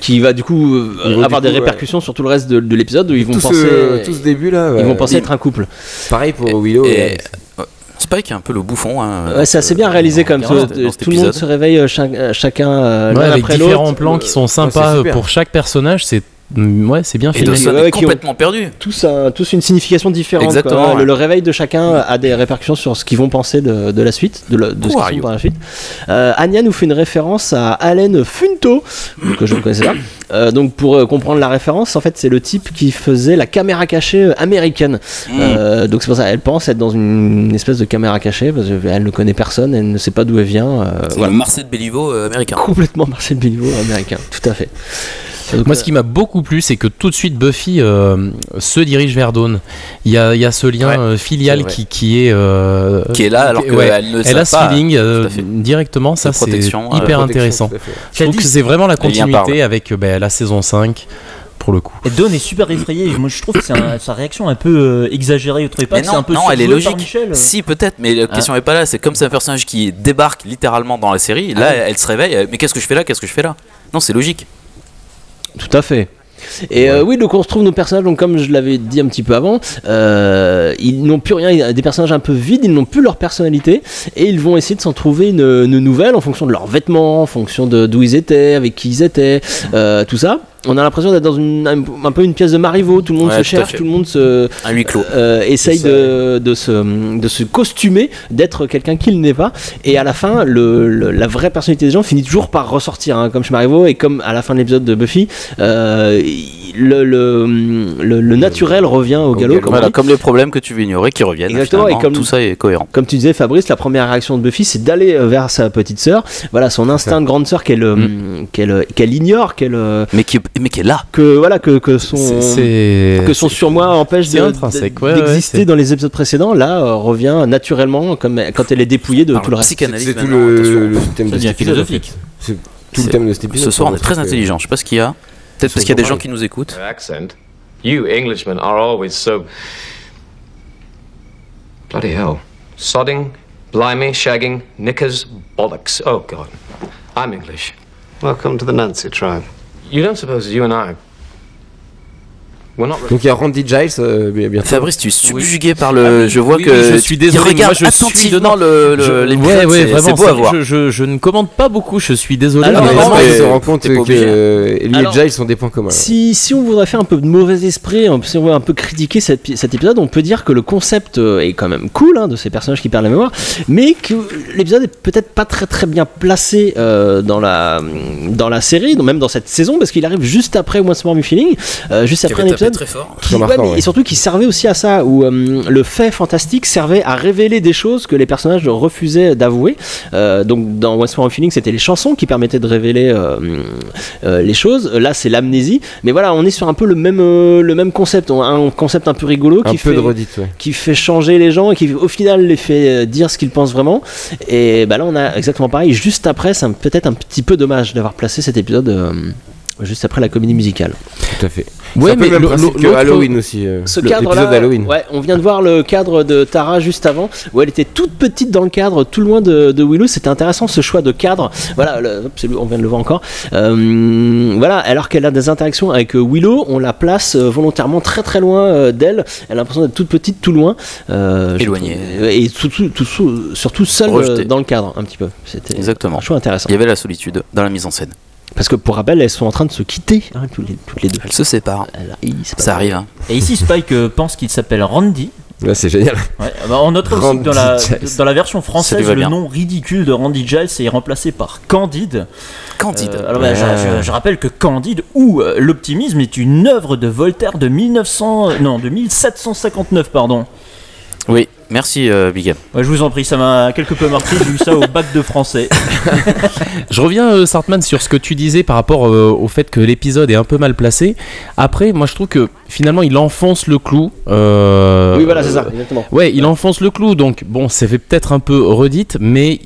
Qui va du coup avoir des répercussions sur tout le reste de l'épisode où ils vont penser tout ce début là. Ils vont penser être un couple. Pareil pour Willow. Spike est un peu le bouffon. Ouais, c'est assez bien réalisé comme ça. Tout le monde se réveille chacun l'un avec après différents l'autre. plans qui sont sympas pour chaque personnage. C'est bien et filmé. Dawson est complètement perdu. Tous une signification différente. Exactement. Quoi. Le réveil de chacun a des répercussions sur ce qu'ils vont penser de la suite, de ce qu'ils font par la suite. Anya nous fait une référence à Allen Funto, que je ne connaissais pas. Donc pour comprendre la référence, en fait c'est le type qui faisait la caméra cachée américaine. Donc c'est pour ça elle pense être dans une espèce de caméra cachée parce qu'elle ne connaît personne, elle ne sait pas d'où elle vient. Voilà. Marcel Béliveau américain. Complètement Marcel Béliveau américain, tout à fait. Donc, moi ce qui m'a beaucoup plu c'est que tout de suite Buffy se dirige vers Dawn. Il y a ce lien filial qui est là alors qu'elle ne sait pas. Elle a ce feeling directement, ça c'est hyper intéressant. Je trouve que c'est vraiment la continuité avec la saison 5 pour le coup. Et Dawn est super effrayée. Moi je trouve que sa réaction un peu exagérée. Vous trouvez pas que c'est un peu non, elle est logique. Si peut-être, mais la question n'est pas là. C'est comme c'est un personnage qui débarque littéralement dans la série. Là elle se réveille. Mais qu'est-ce que je fais là? Non, c'est logique. Tout à fait. Et oui, donc on retrouve nos personnages, donc comme je l'avais dit un petit peu avant, ils n'ont plus rien, des personnages un peu vides, ils n'ont plus leur personnalité, et ils vont essayer de s'en trouver une nouvelle en fonction de leurs vêtements, en fonction d'où ils étaient, avec qui ils étaient, tout ça. On a l'impression d'être dans un peu une pièce de Marivaux, tout le monde se cherche, tout le monde un huis clos. Essaye de se costumer, d'être quelqu'un qu'il n'est pas, et à la fin, la vraie personnalité des gens finit toujours par ressortir, hein, comme chez Marivaux, et comme à la fin de l'épisode de Buffy, le naturel revient au galop. Comme les problèmes que tu veux ignorer qui reviennent. Exactement, et comme tout ça est cohérent. Comme tu disais, Fabrice, la première réaction de Buffy, c'est d'aller vers sa petite sœur. Voilà, son instinct de grande sœur qu'elle ignore, mais qui est là. Que son surmoi empêche d'exister dans les épisodes précédents. Là, revient naturellement comme quand elle est dépouillée de tout le reste. C'est tout le thème de cet épisode. Philosophique. C'est tout le thème de cet épisode. Ce soir, on est très intelligent. Je sais pas ce qu'il y a. Peut-être parce qu'il y a des gens qui nous écoutent. You Englishmen are always so bloody hell. Sodding, blimey, shagging, knickers, bollocks. Oh God, I'm English. Welcome to the Nancy tribe. You don't suppose you and I... Donc il y a Randy Giles bientôt. Fabrice, tu es subjugué par le. Je vois que je suis désolé. Regarde attentivement l'épisode. C'est beau à voir. Je ne commente pas beaucoup. Je suis désolé. Alors, on se rend compte que lui et Giles sont des points communs. Si on voudrait faire un peu de mauvais esprit, si on veut un peu critiquer cet épisode, on peut dire que le concept est quand même cool, hein, de ces personnages qui perdent la mémoire, mais que l'épisode est peut-être pas très très bien placé dans la série, même dans cette saison, parce qu'il arrive juste après Once More Feeling, juste après un épisode très fort. Et surtout qui servait aussi à ça, où le fait fantastique servait à révéler des choses que les personnages refusaient d'avouer. Donc dans Once More Feeling, c'était les chansons qui permettaient de révéler les choses. Là, c'est l'amnésie. Mais voilà, on est sur un peu le même concept, un concept un peu rigolo qui fait changer les gens et qui au final les fait dire ce qu'ils pensent vraiment. Et bah là, on a exactement pareil. Juste après, c'est peut-être un petit peu dommage d'avoir placé cet épisode juste après la comédie musicale. Tout à fait. Ouais, mais Halloween aussi. Ce cadre-là, ouais, on vient de voir le cadre de Tara juste avant, où elle était toute petite dans le cadre, tout loin de Willow. C'était intéressant ce choix de cadre. Voilà, on vient de le voir encore. Voilà, alors qu'elle a des interactions avec Willow, on la place volontairement très très loin d'elle. Elle a l'impression d'être toute petite, tout loin, éloignée, et surtout seule dans le cadre un petit peu. C'était exactement un choix intéressant. Il y avait la solitude dans la mise en scène. Parce que pour rappel, elles sont en train de se quitter, hein, toutes les deux. Elles se séparent. Ça arrive. Hein. Et ici, Spike pense qu'il s'appelle Randy. Là, c'est génial. Ouais, on notera aussi que dans la version française, le nom ridicule de Randy Giles est remplacé par Candide. Alors, je rappelle que Candide ou l'optimisme est une œuvre de Voltaire de 1759, pardon. Oui, Merci Big M. Ouais, je vous en prie, ça m'a quelque peu marqué, j'ai eu ça au bac de français. Je reviens, Sartman, sur ce que tu disais par rapport au fait que l'épisode est un peu mal placé. Après, moi je trouve que finalement il enfonce le clou. Oui, voilà, c'est ça, exactement. Ouais, il enfonce le clou, donc bon, ça fait peut-être un peu redite, mais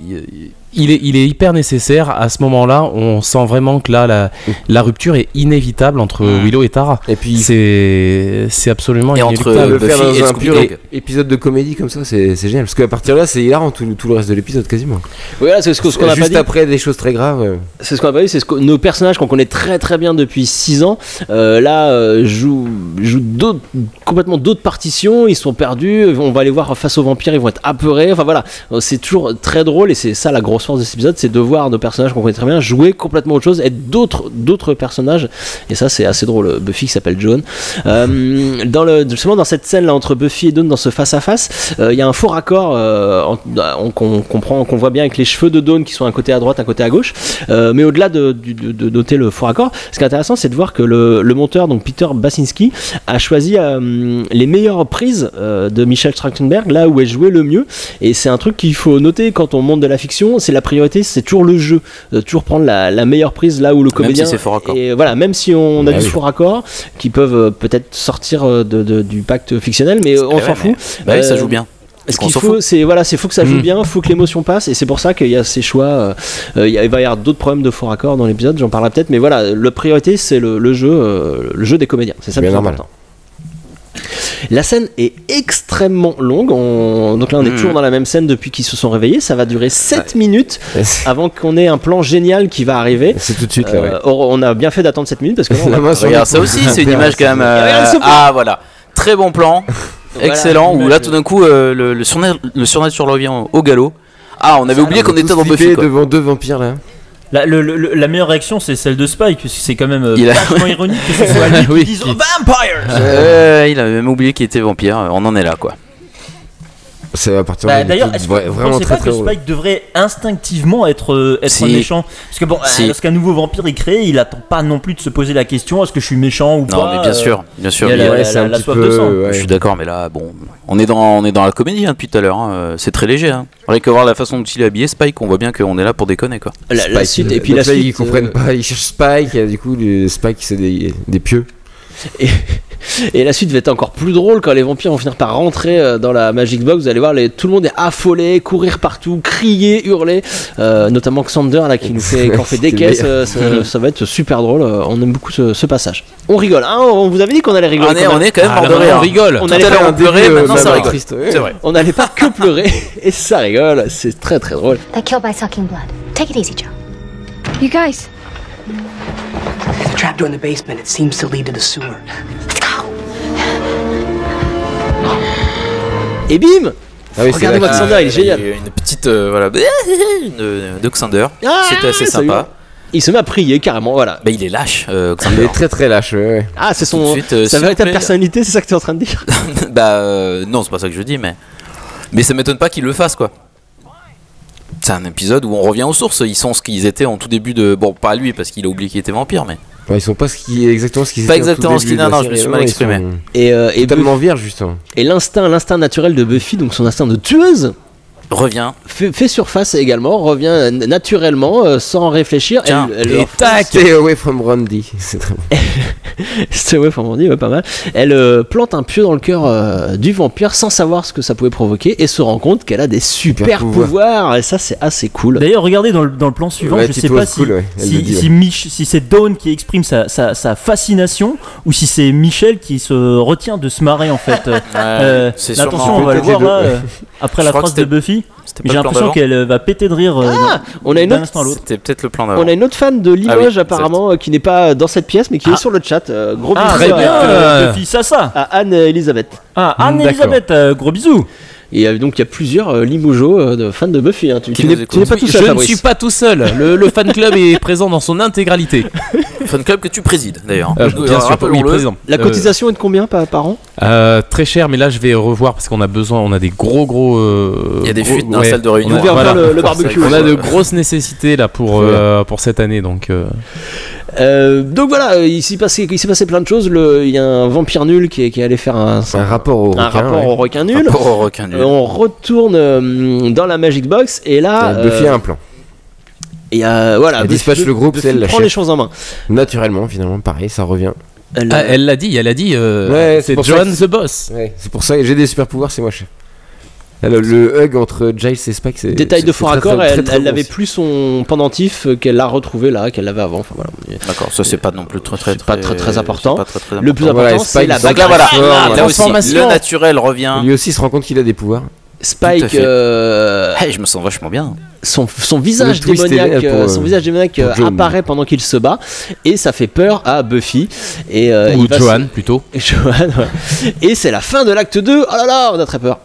il est hyper nécessaire. À ce moment-là, on sent vraiment que là, la rupture est inévitable entre Willow et Tara. Et puis c'est absolument inévitable. Le faire dans un pur épisode de comédie comme ça, c'est génial. Parce qu'à partir de là, c'est hilarant tout le reste de l'épisode quasiment. Oui, là, c'est ce qu'on a pas dit. Juste après des choses très graves. C'est ce qu'on a pas vu, c'est nos personnages qu'on connaît très très bien depuis 6 ans. Jouent complètement d'autres partitions. Ils sont perdus. On va les voir face aux vampires. Ils vont être apeurés. Enfin voilà, c'est toujours très drôle et c'est ça la grosse force de cet épisode, c'est de voir nos personnages qu'on connaît très bien jouer complètement autre chose, être d'autres personnages, et ça c'est assez drôle. Buffy qui s'appelle Dawn, justement dans cette scène là entre Buffy et Dawn, dans ce face à face, il y a un faux raccord qu'on voit bien avec les cheveux de Dawn qui sont un côté à droite, un côté à gauche, mais au-delà de noter le faux raccord, ce qui est intéressant c'est de voir que le monteur, donc Peter Basinski, a choisi les meilleures prises de Michelle Trachtenberg, là où elle jouait le mieux, et c'est un truc qu'il faut noter quand on monte de la fiction, c'est la priorité, c'est toujours le jeu, toujours prendre la meilleure prise là où le comédien, même si c'est faux raccord. Et voilà, même si on a du faux raccord qui peuvent peut-être sortir du pacte fictionnel, mais on s'en fout. Bah ça joue bien. Ce qu'il faut, faut que ça joue bien, faut que l'émotion passe, et c'est pour ça qu'il y a ces choix. Il va y avoir d'autres problèmes de faux raccords dans l'épisode, j'en parlerai peut-être, mais voilà, la priorité c'est le jeu des comédiens, c'est ça le plus important. La scène est extrêmement longue, donc là on est toujours dans la même scène depuis qu'ils se sont réveillés, ça va durer 7 minutes avant qu'on ait un plan génial qui va arriver. C'est tout de suite là, on a bien fait d'attendre 7 minutes parce que regarde, ça aussi c'est une image quand même. Ah voilà, très bon plan, excellent, où là tout d'un coup le surnaturel revient au galop. Ah, on avait oublié qu'on était dans Buffy devant deux vampires là. La meilleure réaction c'est celle de Spike, parce que c'est quand même vachement ironique que ce soit lui qui dise Vampires. Il avait même oublié qu'il était vampire, on en est là quoi. C'est à partir d'ailleurs, est-ce que vous pensez pas que Spike devrait instinctivement être méchant? Parce que bon, lorsqu'un nouveau vampire est créé, il attend pas non plus de se poser la question est-ce que je suis méchant ou pas. Non mais bien sûr. Il y a la soif de sang. Je suis d'accord, mais là bon, on est dans la comédie depuis tout à l'heure, c'est très léger. Rien que voir la façon dont il est habillé, Spike, on voit bien qu'on est là pour déconner quoi. La suite, et puis la suite, ils comprennent pas, ils cherchent Spike, et du coup Spike c'est des pieux. Et la suite va être encore plus drôle quand les vampires vont finir par rentrer dans la Magic Box. Vous allez voir, tout le monde est affolé, courir partout, crier, hurler, notamment Xander là qui nous fait des caisses. Ça va être super drôle. On aime beaucoup ce passage. On rigole, hein, on vous avait dit qu'on allait rigoler. On est quand même mort de rire. On rigole. On allait pas pleurer, maintenant ça rigole. C'est vrai. On n'allait pas que pleurer et ça rigole. C'est très très drôle. They kill by sucking blood. Take it easy, Joe. You guys. The trapdoor in the basement, it seems to lead to the sewer. Let's go. Et bim! Regardez-moi Xander, il est génial. Une petite de Xander. C'était assez sympa. Il se met à prier carrément, voilà. Bah il est lâche, Xander. Il est très très lâche. Ouais. Ah, c'est sa véritable personnalité, c'est ça que tu es en train de dire? Non, c'est pas ça que je dis, mais ça m'étonne pas qu'il le fasse quoi. C'est un épisode où on revient aux sources. Ils sont ce qu'ils étaient en tout début de. Bon, pas lui parce qu'il a oublié qu'il était vampire, mais. Ouais, ils sont pas exactement ce qu'ils étaient. Pas exactement ce qu'ils. Non, je me suis mal exprimé. Et totalement vierge justement. Et l'instinct naturel de Buffy, donc son instinct de tueuse, revient. Fait surface également, revient naturellement, sans réfléchir. Tiens, elle Stay away from Randy. C'est très bon. Stay away from Randy, ouais, pas mal. Elle plante un pieu dans le cœur du vampire sans savoir ce que ça pouvait provoquer et se rend compte qu'elle a des super pouvoirs. Et ça, c'est assez cool. D'ailleurs, regardez dans le plan suivant, je sais pas si c'est Dawn qui exprime sa fascination ou si c'est Michel qui se retient de se marrer en fait. Attention, on va le voir là, après la phrase de Buffy. J'ai l'impression qu'elle va péter de rire on a d'un instant à l'autre. C'était peut-être le plan d'avant. On a une autre fan de Limoges apparemment qui n'est pas dans cette pièce mais qui est sur le chat. Gros bisous. Très bien. Buffy Sassa. À Anne-Elisabeth. Anne-Elisabeth, gros bisous. Et donc il y a plusieurs Limougeaux de fans de Buffy. Tu n'es pas tout seul. Je ne suis pas tout seul. Le fan club est présent dans son intégralité. Fun club que tu présides d'ailleurs. Bien sûr, oui, président. La cotisation est de combien par an? Très cher, mais là je vais revoir parce qu'on a besoin, on a des gros. Il y a des fuites dans la salle de réunion. On va faire le barbecue. On a de grosses nécessités là pour cette année, donc. Donc voilà, il s'est passé plein de choses. Il y a un vampire nul qui est allé faire un rapport au requin nul. On retourne dans la Magic Box et là Buffy a un plan. Et voilà, elle dispatche le groupe, elle prend les choses en main. Naturellement, finalement, pareil, ça revient. Elle l'a dit, c'est Joan the boss. Ouais, c'est pour ça que j'ai des super pouvoirs, c'est moi chef. Le hug entre Giles et Spike, c'est détail de fort accord. Elle n'avait plus son pendentif qu'elle l'a retrouvé là, qu'elle l'avait avant. Enfin, voilà. D'accord, ça c'est pas non plus très important. Très le plus important, c'est la bagarre. Là aussi, le naturel revient. Lui aussi se rend compte qu'il a des pouvoirs. Spike, je me sens vachement bien. Son visage démoniaque apparaît pendant qu'il se bat et ça fait peur à Buffy ou Joan plutôt. Joan, ouais. Et c'est la fin de l'acte 2. Oh là là, on a très peur.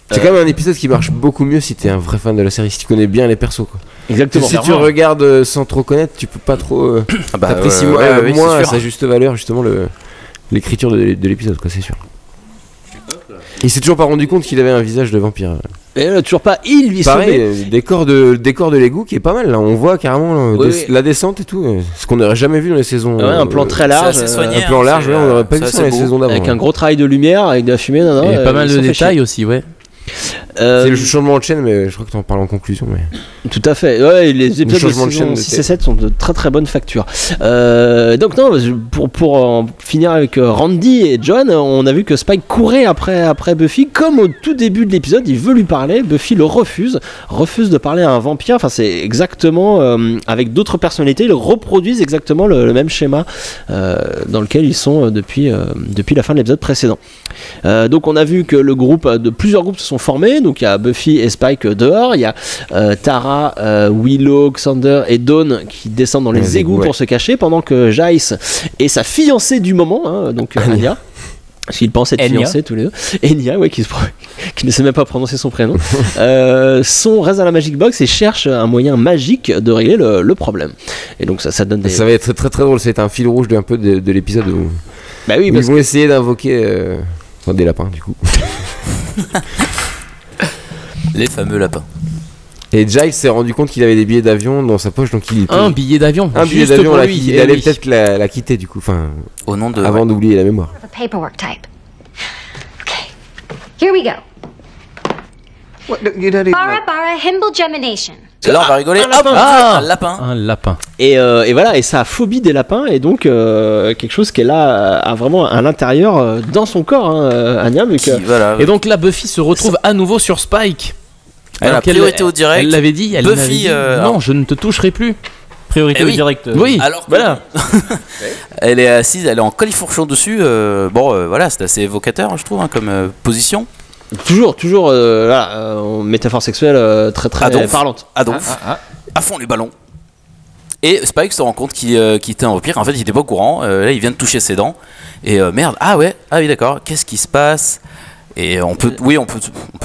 C'est quand même un épisode qui marche beaucoup mieux si t'es un vrai fan de la série, si tu connais bien les persos quoi. Exactement. Si tu regardes sans trop connaître, tu peux pas trop t'apprécies moins à sa juste valeur justement l'écriture de l'épisode quoi, c'est sûr. Il s'est toujours pas rendu compte qu'il avait un visage de vampire. Et là, toujours pas, il lui pareil, décor de l'égout qui est pas mal là. On voit carrément la descente et tout, ce qu'on n'aurait jamais vu dans les saisons. Ouais, un plan très large, un plan large, on n'aurait pas vu ça dans les saisons d'avant. Avec un gros travail de lumière, avec de la fumée, et pas mal de détails aussi, ouais. C'est le changement de chaîne, mais je crois que tu en parles en conclusion. Mais... Tout à fait. Ouais, les épisodes de saison 6 et 7 sont de très très bonne facture. Donc non, pour en finir avec Randy et John, on a vu que Spike courait après Buffy, comme au tout début de l'épisode, il veut lui parler, Buffy le refuse de parler à un vampire. Enfin, c'est exactement avec d'autres personnalités, ils reproduisent exactement le même schéma dans lequel ils sont depuis la fin de l'épisode précédent. Donc on a vu que plusieurs groupes se sont formés. Donc il y a Buffy et Spike dehors, il y a Tara, Willow, Xander et Dawn qui descendent dans les égouts pour se cacher, pendant que Giles et sa fiancée du moment, donc Anya, parce qu'ils pensent être fiancés tous les deux, Enya, qui ne sait même pas prononcer son prénom, restent à la Magic Box et cherchent un moyen magique de régler le problème. Et donc ça donne des... Ça va être très très drôle, c'est un fil rouge de l'épisode où, ils vont essayer d'invoquer des lapins du coup. Les fameux lapins. Et Giles s'est rendu compte qu'il avait des billets d'avion dans sa poche, donc un billet d'avion là, il allait peut-être la quitter du coup, au nom de avant d'oublier la mémoire. Paperwork type. Okay, here we go. Bara Himble Gemination. Là on va rigoler. Un lapin. Et voilà, et sa phobie des lapins est donc quelque chose qu'elle a vraiment à l'intérieur dans son corps, Anya. Et donc là, Buffy se retrouve à nouveau sur Spike. Elle a priorité au direct. Elle l'avait dit. Buffy, non, je ne te toucherai plus. Priorité au direct. Oui. Alors voilà. Elle est assise, elle est en califourchon dessus. Voilà, c'est assez évocateur, je trouve, comme position. Toujours métaphore sexuelle très très parlante. Adolphe, à fond les ballons. Et Spike se rend compte qu'il était un vampire. En fait, il était pas au courant. Là, il vient de toucher ses dents. Et merde. Ah oui, d'accord. Qu'est-ce qui se passe? Et on peut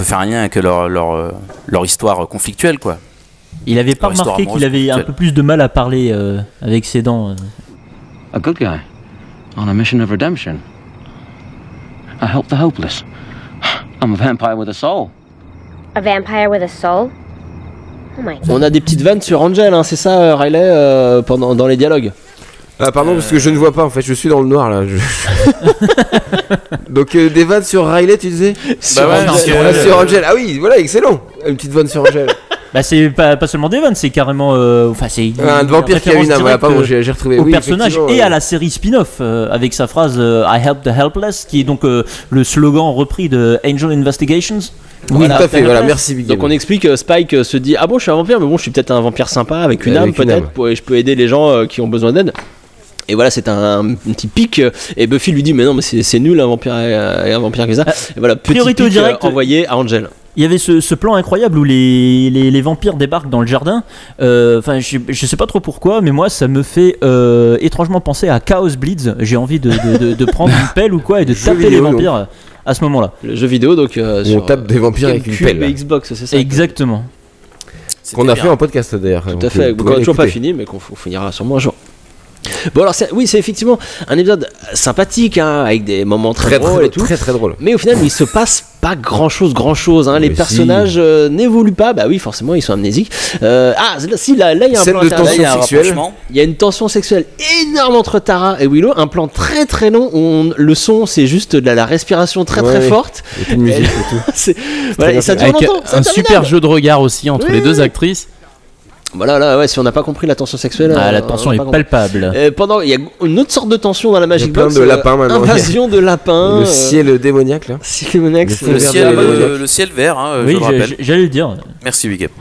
faire un lien avec leur histoire conflictuelle, quoi. Il avait pas remarqué qu'il avait un peu plus de mal à parler avec ses dents. A good guy on a mission of redemption. I help the hopeless. I'm a vampire with a soul. A vampire with a soul? Oh my God. On a des petites vannes sur Angel, c'est ça, Riley, dans les dialogues. Ah pardon, parce que je ne vois pas en fait, je suis dans le noir là. Donc des vannes sur Riley, tu disais? Sur Angel. Ah oui, voilà, excellent. Une petite vanne sur Angel. C'est pas seulement des vannes, c'est carrément c'est un vampire qui a une âme. Pardon, j'ai retrouvé au personnage et à la série spin-off avec sa phrase I help the helpless, qui est donc le slogan repris de Angel Investigations. Oui, tout à fait, voilà, merci Big Game. Donc on explique, Spike se dit ah bon, je suis un vampire, mais bon, je suis peut-être un vampire sympa avec une âme peut-être, je peux aider les gens qui ont besoin d'aide. Et voilà, c'est un petit pic. Et Buffy lui dit mais non, mais c'est nul un vampire que ça. Et voilà, petit pic envoyé à Angel. Il y avait ce plan incroyable où les vampires débarquent dans le jardin. Je sais pas trop pourquoi, mais moi ça me fait étrangement penser à Chaos Bleeds. J'ai envie de prendre une pelle ou quoi et de taper les vampires à ce moment-là. Le jeu vidéo, donc on tape des vampires avec une pelle. Xbox, c'est ça. Exactement. Qu'on a fait en podcast d'ailleurs. Tout à fait. On n'a toujours pas fini, mais qu'on finira sûrement un jour. Bon alors oui, c'est effectivement un épisode sympathique, hein, avec des moments très drôles et tout. Très drôle. Mais au final, il se passe pas grand chose, hein. Les personnages n'évoluent pas. Bah oui, forcément, ils sont amnésiques. Là, il y a un scène plan de tension sexuelle. Il y a une tension sexuelle énorme entre Tara et Willow. Un plan très très long où le son, c'est juste de la respiration très forte. Et puis de musique et tout. Voilà, et ça dure longtemps. Un super jeu de regard aussi entre les deux actrices. Voilà, là, ouais, si on n'a pas compris la tension sexuelle. La tension est palpable. Pendant, il y a une autre sorte de tension dans la Magic Box. De lapins maintenant. Invasion de lapins. Le ciel démoniaque là. Le ciel vert, hein, oui, je le rappelle. J'allais le dire. Merci, Big Up.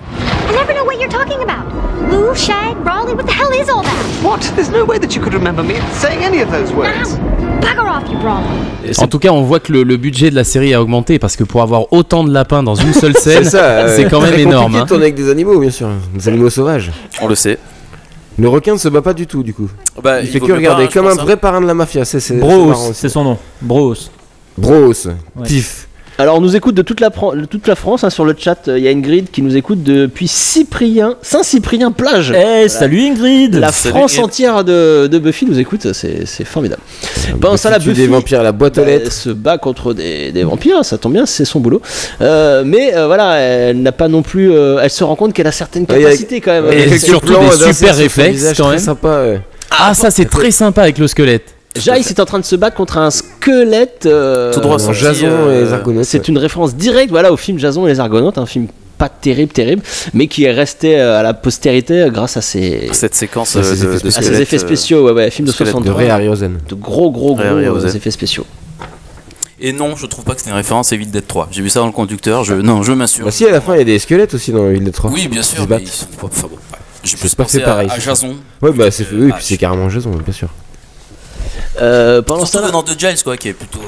I never know what you're talking about. Lou, Shag, Brawley, what the hell is all that? What? There's no way that you could remember me saying any of those words. Bugger off, you Brawley. En tout cas, on voit que le budget de la série a augmenté parce que pour avoir autant de lapins dans une seule scène, c'est quand même énorme. C'est compliqué de tourner avec des animaux, bien sûr, des animaux sauvages. On le sait. Le requin ne se bat pas du tout, du coup. Bah, il fait que regarder, comme un vrai parrain de la mafia. Bros, c'est son nom. Bros. Pif. Alors on nous écoute de toute la France, hein, sur le chat. Il y a Ingrid qui nous écoute depuis Saint-Cyprien plage. Salut Ingrid. La France entière de Buffy nous écoute, c'est formidable. Pendant ça, la Buffy des vampires à la boîte aux lettres se bat contre des vampires, ça tombe bien, c'est son boulot. Mais voilà, elle n'a pas non plus. Elle se rend compte qu'elle a certaines capacités quand même. Et surtout des super réflexes quand même. Sympa. Ça c'est très sympa avec le squelette. Jace est en train de se battre contre un squelette. Tout droit sorti, Jason et les Argonautes. C'est une référence directe, voilà, au film Jason et les Argonautes, un film pas terrible, mais qui est resté à la postérité grâce à cette séquence à ses effets spéciaux, film de 63. De Ray Harryhausen. De gros effets spéciaux. Et non, je trouve pas que c'est une référence à Evil Dead 3. J'ai vu ça dans le conducteur, je m'assure. Bah si, à la fin il y a des squelettes aussi dans Evil Dead 3. Oui, bien sûr. Mais enfin bon. Je sais pas que c'est pareil. À Jason. Ouais, bah c'est puis c'est carrément Jason, bien sûr. Pendant ça, venant de Giles, quoi, qui est plutôt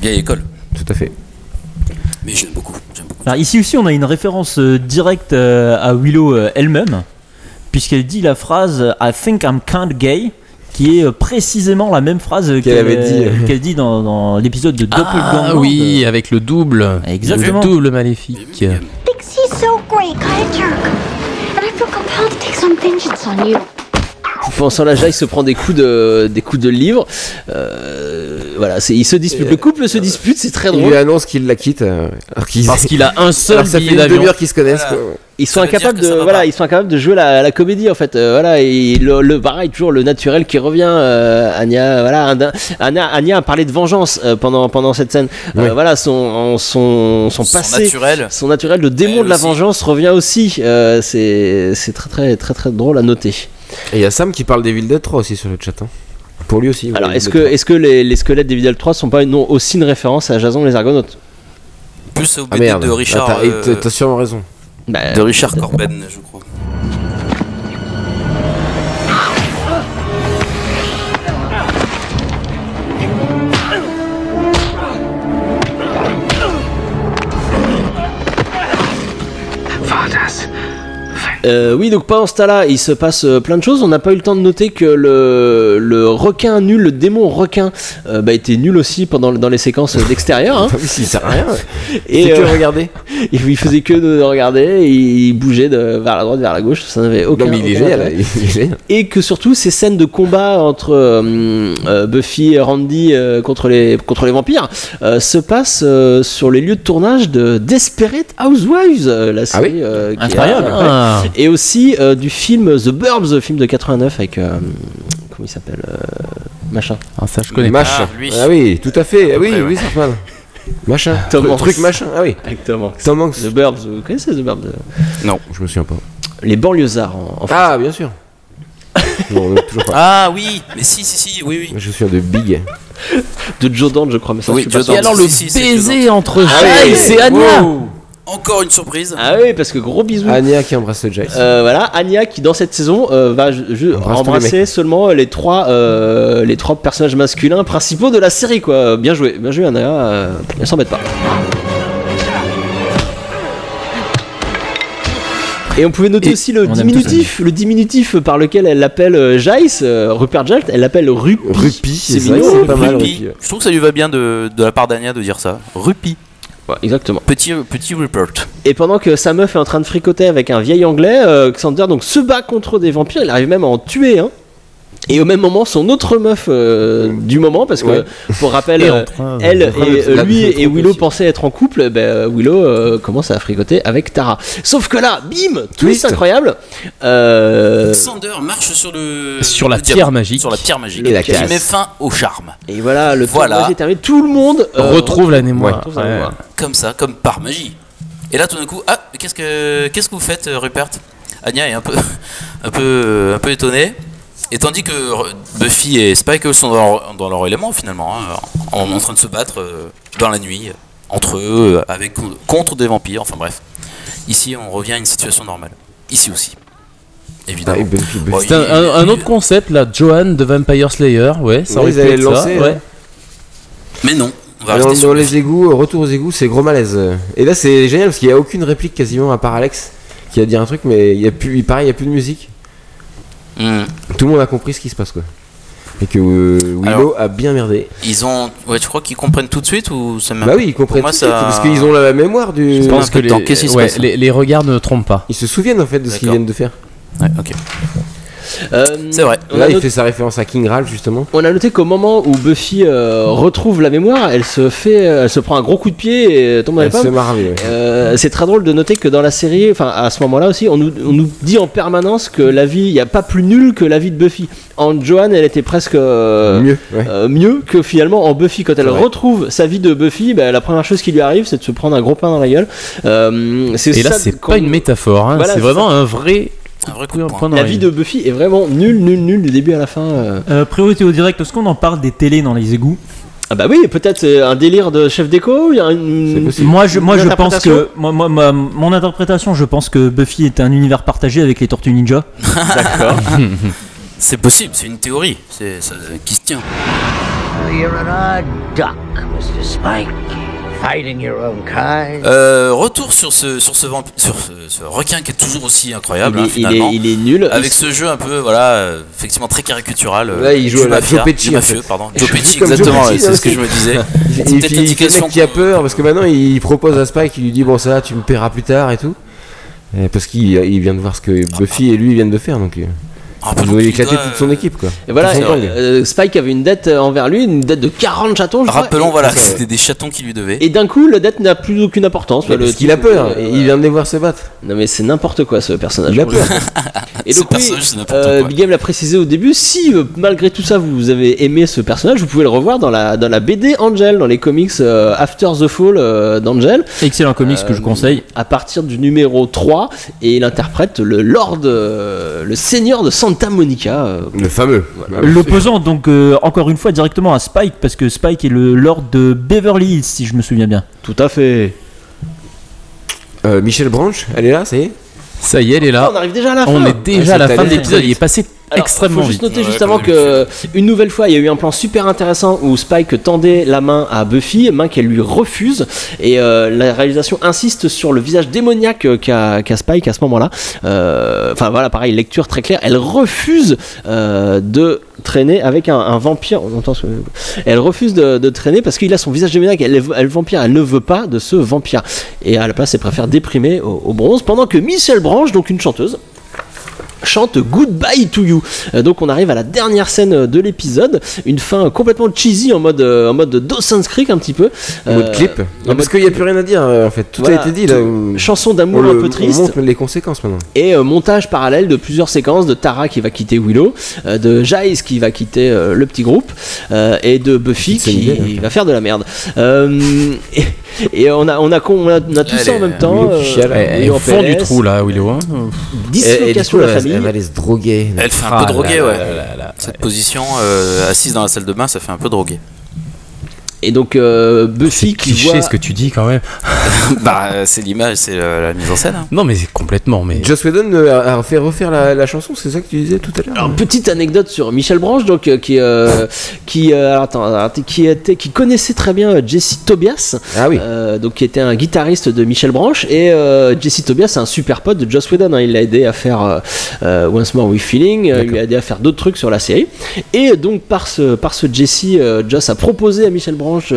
vieille école. Tout à fait. Mais j'aime beaucoup. Alors ici aussi, on a une référence directe à Willow elle-même, puisqu'elle dit la phrase I think I'm kind of gay, qui est précisément la même phrase qu'elle dit dans l'épisode de Doppelganger. Ah oui, avec le double. Exactement. Le double maléfique. Dixie's so great, kind of jerk. And I feel compelled to take some vengeance on you. Pensant la Jace se prend des coups de livre. Voilà, il se dispute. Le couple se dispute, c'est très drôle. Il lui annonce qu'il la quitte. Parce qu'il a un seul billet d'avion. Ça fait une demi-heure qu'ils se connaissent. Voilà. Ils sont incapables de jouer la comédie en fait. Voilà, et pareil, toujours le naturel qui revient. Anya a parlé de vengeance pendant cette scène. Oui. Voilà, son passé, son naturel de démon de la vengeance revient aussi. C'est très drôle à noter. Et il y a Sam qui parle d'Evil Dead 3 aussi sur le chat. Hein. Pour lui aussi. Alors est-ce que les squelettes d'Evil Dead 3 sont pas aussi une référence à Jason et les Argonautes? Plus au BD de Richard. T'as sûrement raison. De Richard Corben, je crois. Oui, donc pendant ce temps-là, il se passe plein de choses. On n'a pas eu le temps de noter que le requin nul, le démon requin, était nul aussi dans les séquences d'extérieur. Hein. Oui, il sert à rien. Et que regarder. Il faisait que de regarder. Et il bougeait vers la droite, vers la gauche. Ça n'avait aucun. Non, mais il est génial. Et que surtout ces scènes de combat entre Buffy et Randy contre les vampires se passent sur les lieux de tournage de Desperate Housewives, la série qui incroyable. Et aussi du film The Burbs, film de 89 avec comment il s'appelle machin. Ah ça je connais. Machin. Ah oui, tout à fait. Oui, c'est pas mal. Machin. Truc machin. Ah oui. Avec Tom Hanks. Tom Hanks. The Burbs. Vous connaissez The Burbs? Non, je me souviens pas. Les banlieusards en France. Ah bien sûr. Non, toujours pas. Ah oui, mais si, oui. Je me souviens de Big. De Joe Dante, je crois. Mais ça, oui, Joe Dante. Et alors le baiser entre Jace et Anya. Encore une surprise. Ah oui, parce que gros bisous. Anya qui embrasse Jace. Voilà, Anya qui dans cette saison va embrasser seulement les trois personnages masculins principaux de la série, quoi. Bien joué Anya. Elle s'embête pas. Et on pouvait noter aussi le diminutif par lequel elle l'appelle Jace, Rupert Jace, elle l'appelle Rupi. Rupi, c'est mignon, c'est pas mal. Rupi. Je trouve que ça lui va bien de la part d'Anya de dire ça. Rupi. Ouais, exactement. Petit Rupert. Et pendant que sa meuf est en train de fricoter avec un vieil anglais, Xander donc se bat contre des vampires, il arrive même à en tuer un. Et au même moment, son autre meuf du moment, parce que pour rappel, lui et Willow pensaient être en couple, Willow commence à fricoter avec Tara. Sauf que là, bim, twist incroyable. Xander marche sur la pierre magique. Sur la pierre magique. Et la qui met fin au charme. Et voilà, le tour de magie est terminé. Tout le monde retrouve la mémoire. Comme ça, comme par magie. Et là, tout d'un coup, qu'est-ce que vous faites, Rupert? Anya est un peu étonnée. Et tandis que Buffy et Spike sont dans leur élément finalement, en train de se battre dans la nuit, entre eux, contre des vampires, enfin bref. Ici on revient à une situation normale. Ici aussi. Évidemment. C'est un autre concept là, Joan de Vampire Slayer, ça aurait pu être lancé, ouais. Mais non. On va dans les égouts, retour aux égouts, c'est gros malaise. Et là c'est génial parce qu'il n'y a aucune réplique quasiment à part Alex qui a dit un truc, mais il n'y a plus de musique. Tout le monde a compris ce qui se passe quoi. Et que Willow a bien merdé. Ils ont, tu crois qu'ils comprennent tout de suite ou ça Bah oui, ils comprennent tout de suite parce qu'ils ont la mémoire du. Je pense que les regards ne trompent pas. Ils se souviennent en fait de ce qu'ils viennent de faire. Ouais, ok. C'est vrai. Là, il fait sa référence à King Ralph justement. On a noté qu'au moment où Buffy retrouve la mémoire, elle se prend un gros coup de pied et tombe dans les pommes. Elle se marre. C'est très drôle de noter que dans la série, enfin à ce moment-là aussi, on nous dit en permanence que la vie, il n'y a pas plus nul que la vie de Buffy. En Joan, elle était presque mieux que finalement en Buffy. Quand elle retrouve sa vie de Buffy, la première chose qui lui arrive, c'est de se prendre un gros pain dans la gueule. Et là, c'est pas une métaphore, hein, voilà, c'est vraiment un vrai coup de poing. La vie de Buffy est vraiment nulle du début à la fin. Priorité au direct, est-ce qu'on en parle des télés dans les égouts? Ah bah oui, peut-être c'est un délire de chef déco. Moi je pense que mon interprétation, je pense que Buffy est un univers partagé avec les Tortues Ninja. D'accord. C'est possible, c'est une théorie, qui se tient. You're an odd duck, Mr. Spike. Fighting your own kind. Retour sur ce requin qui est toujours aussi incroyable. Finalement. Il est nul. Avec ce jeu un peu, effectivement très caricatural. Là, il joue à la Joe Pesci. Joe Pesci, exactement. C'est ce que je me disais. Il fait le mec qui a peur parce que maintenant il propose à Spike, il lui dit bon ça, tu me paieras plus tard et tout. Parce qu'il vient de voir ce que Buffy et lui viennent de faire donc. Il doit éclater toute son équipe quoi. Et voilà, Spike avait une dette envers lui, une dette de 40 chatons. Rappelons, c'était des chatons qui lui devaient. Et d'un coup, la dette n'a plus aucune importance. Parce qu'il a peur, et il vient de les voir se battre. Non mais c'est n'importe quoi ce personnage. Il a peur. Et donc Big Game l'a précisé au début, si malgré tout ça vous avez aimé ce personnage, vous pouvez le revoir dans la BD Angel, dans les comics After the Fall d'Angel. Excellent comics que je conseille. À partir du numéro 3, et il interprète le Lord, le Seigneur de Santa Monica, le fameux, l'opposant donc encore une fois directement à Spike, parce que Spike est le Lord de Beverly Hills si je me souviens bien. Tout à fait. Michel Branch, elle est là, ça y est. Ça y est, elle est là. On arrive déjà à la fin. On est déjà à la fin de l'épisode. Il est passé extrêmement vite. Il faut juste noter juste avant que une nouvelle fois il y a eu un plan super intéressant où Spike tendait la main à Buffy, main qu'elle lui refuse, et la réalisation insiste sur le visage démoniaque qu'a Spike à ce moment-là. Enfin voilà, pareil, lecture très claire. Elle refuse de traîner avec un vampire. On entend elle refuse de traîner parce qu'il a son visage démoniaque. Elle vampire, elle ne veut pas de ce vampire. Et à la place, elle préfère déprimer au bronze, pendant que Michel Branch, donc une chanteuse, chante Goodbye to You. Donc on arrive à la dernière scène de l'épisode, une fin complètement cheesy en mode Dawson's Creek un petit peu. En mode clip. Parce qu'il n'y a plus rien à dire en fait. Tout a été dit là. Chanson d'amour un peu triste. On montre les conséquences maintenant. Et montage parallèle de plusieurs séquences de Tara qui va quitter Willow, de Giles qui va quitter le petit groupe, et de Buffy qui va faire de la merde. Et on a tout ça en même temps. Et au fond du trou là, Willow. Dislocation de la famille. Elle va aller se droguer. Elle fait un peu droguer, Cette position assise dans la salle de bain, ça fait un peu droguer. Et donc Buffy qui voit ce que tu dis quand même. C'est l'image, c'est la mise en scène. Non mais c'est complètement. Mais Joss Whedon a fait refaire la chanson, c'est ça que tu disais tout à l'heure. Alors petite anecdote sur Michel Branch, donc qui connaissait très bien Jesse Tobias. Ah oui. Donc qui était un guitariste de Michel Branch, et Jesse Tobias c'est un super pote de Joss Whedon. Il l'a aidé à faire Once More With Feeling, il l'a aidé à faire d'autres trucs sur la série. Et donc par ce Jesse, Joss a proposé à Michel Branch Branch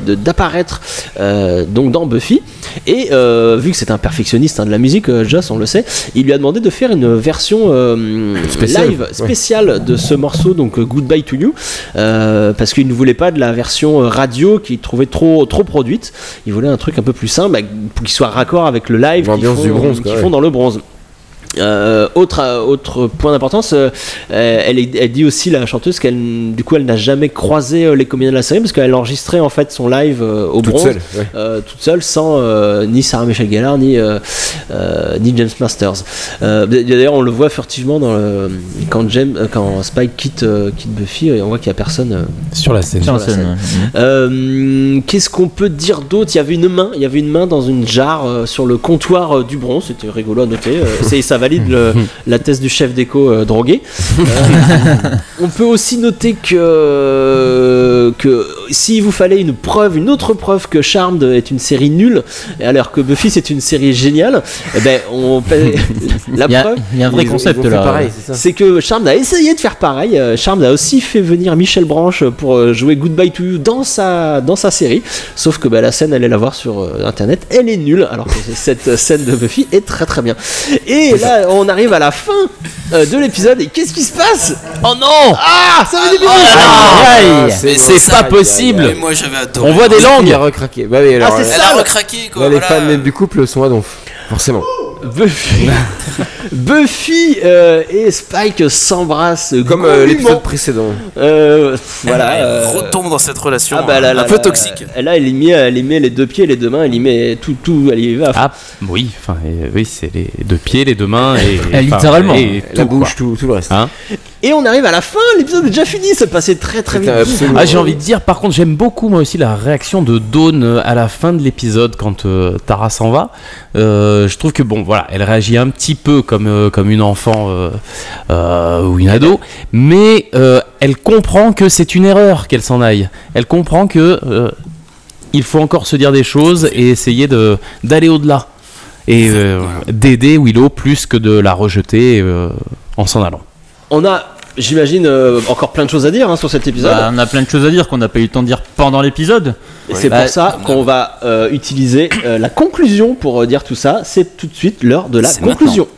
d'apparaître donc dans Buffy, et vu que c'est un perfectionniste de la musique, Joss, on le sait, il lui a demandé de faire une version live spéciale de ce morceau, donc Goodbye to You, parce qu'il ne voulait pas de la version radio qu'il trouvait trop produite. Il voulait un truc un peu plus simple, pour qu'il soit raccord avec le live qu'ils font dans le bronze. Autre point d'importance, elle dit aussi, la chanteuse, qu'elle du coup elle n'a jamais croisé les comédiens de la série, parce qu'elle enregistrait en fait son live au bronze toute seule, sans ni Sarah Michelle Gellar ni James Masters. D'ailleurs on le voit furtivement quand Spike quitte Buffy, et on voit qu'il n'y a personne sur la scène. Qu'est-ce qu'on peut dire d'autre? Il y avait une main dans une jarre sur le comptoir du bronze, c'était rigolo à noter. Ça valide la thèse du chef d'éco drogué. On peut aussi noter que s'il vous fallait une autre preuve que Charmed est une série nulle, alors que Buffy c'est une série géniale, eh ben il y a un vrai concept là. C'est que Charmed a essayé de faire pareil. Charmed a aussi fait venir Michel Branch pour jouer Goodbye to You dans sa série, sauf que la scène, allez la voir sur internet, elle est nulle, alors que cette scène de Buffy est très très bien. Et là on arrive à la fin de l'épisode, et qu'est-ce qui se passe? Oh non! Ah, ça veut dire c'est pas possible. Moi j'avais adoré. On voit des langues. Il a recraqué. Bah oui, alors, c'est ça. Elle a recraqué quoi. Les fans même du couple sont à donf, forcément. Buffy et Spike s'embrassent comme l'épisode précédent. Voilà. Elle retombe dans cette relation un peu toxique. Là, elle y met les deux pieds, les deux mains, elle y met tout, elle y va. Ah oui, c'est les deux pieds, les deux mains et littéralement et la bouche, tout le reste. Hein. Et on arrive à la fin, l'épisode est déjà fini, ça passait très très vite. J'ai envie de dire, par contre, j'aime beaucoup moi aussi la réaction de Dawn à la fin de l'épisode quand Tara s'en va. Je trouve que elle réagit un petit peu comme une enfant ou une ado, mais elle comprend que c'est une erreur qu'elle s'en aille. Elle comprend que il faut encore se dire des choses et essayer d'aller au-delà et d'aider Willow plus que de la rejeter en s'en allant. On a, j'imagine, encore plein de choses à dire sur cet épisode. On a plein de choses à dire qu'on n'a pas eu le temps de dire pendant l'épisode. Et c'est pour ça qu'on va utiliser la conclusion pour dire tout ça. C'est tout de suite l'heure de la conclusion.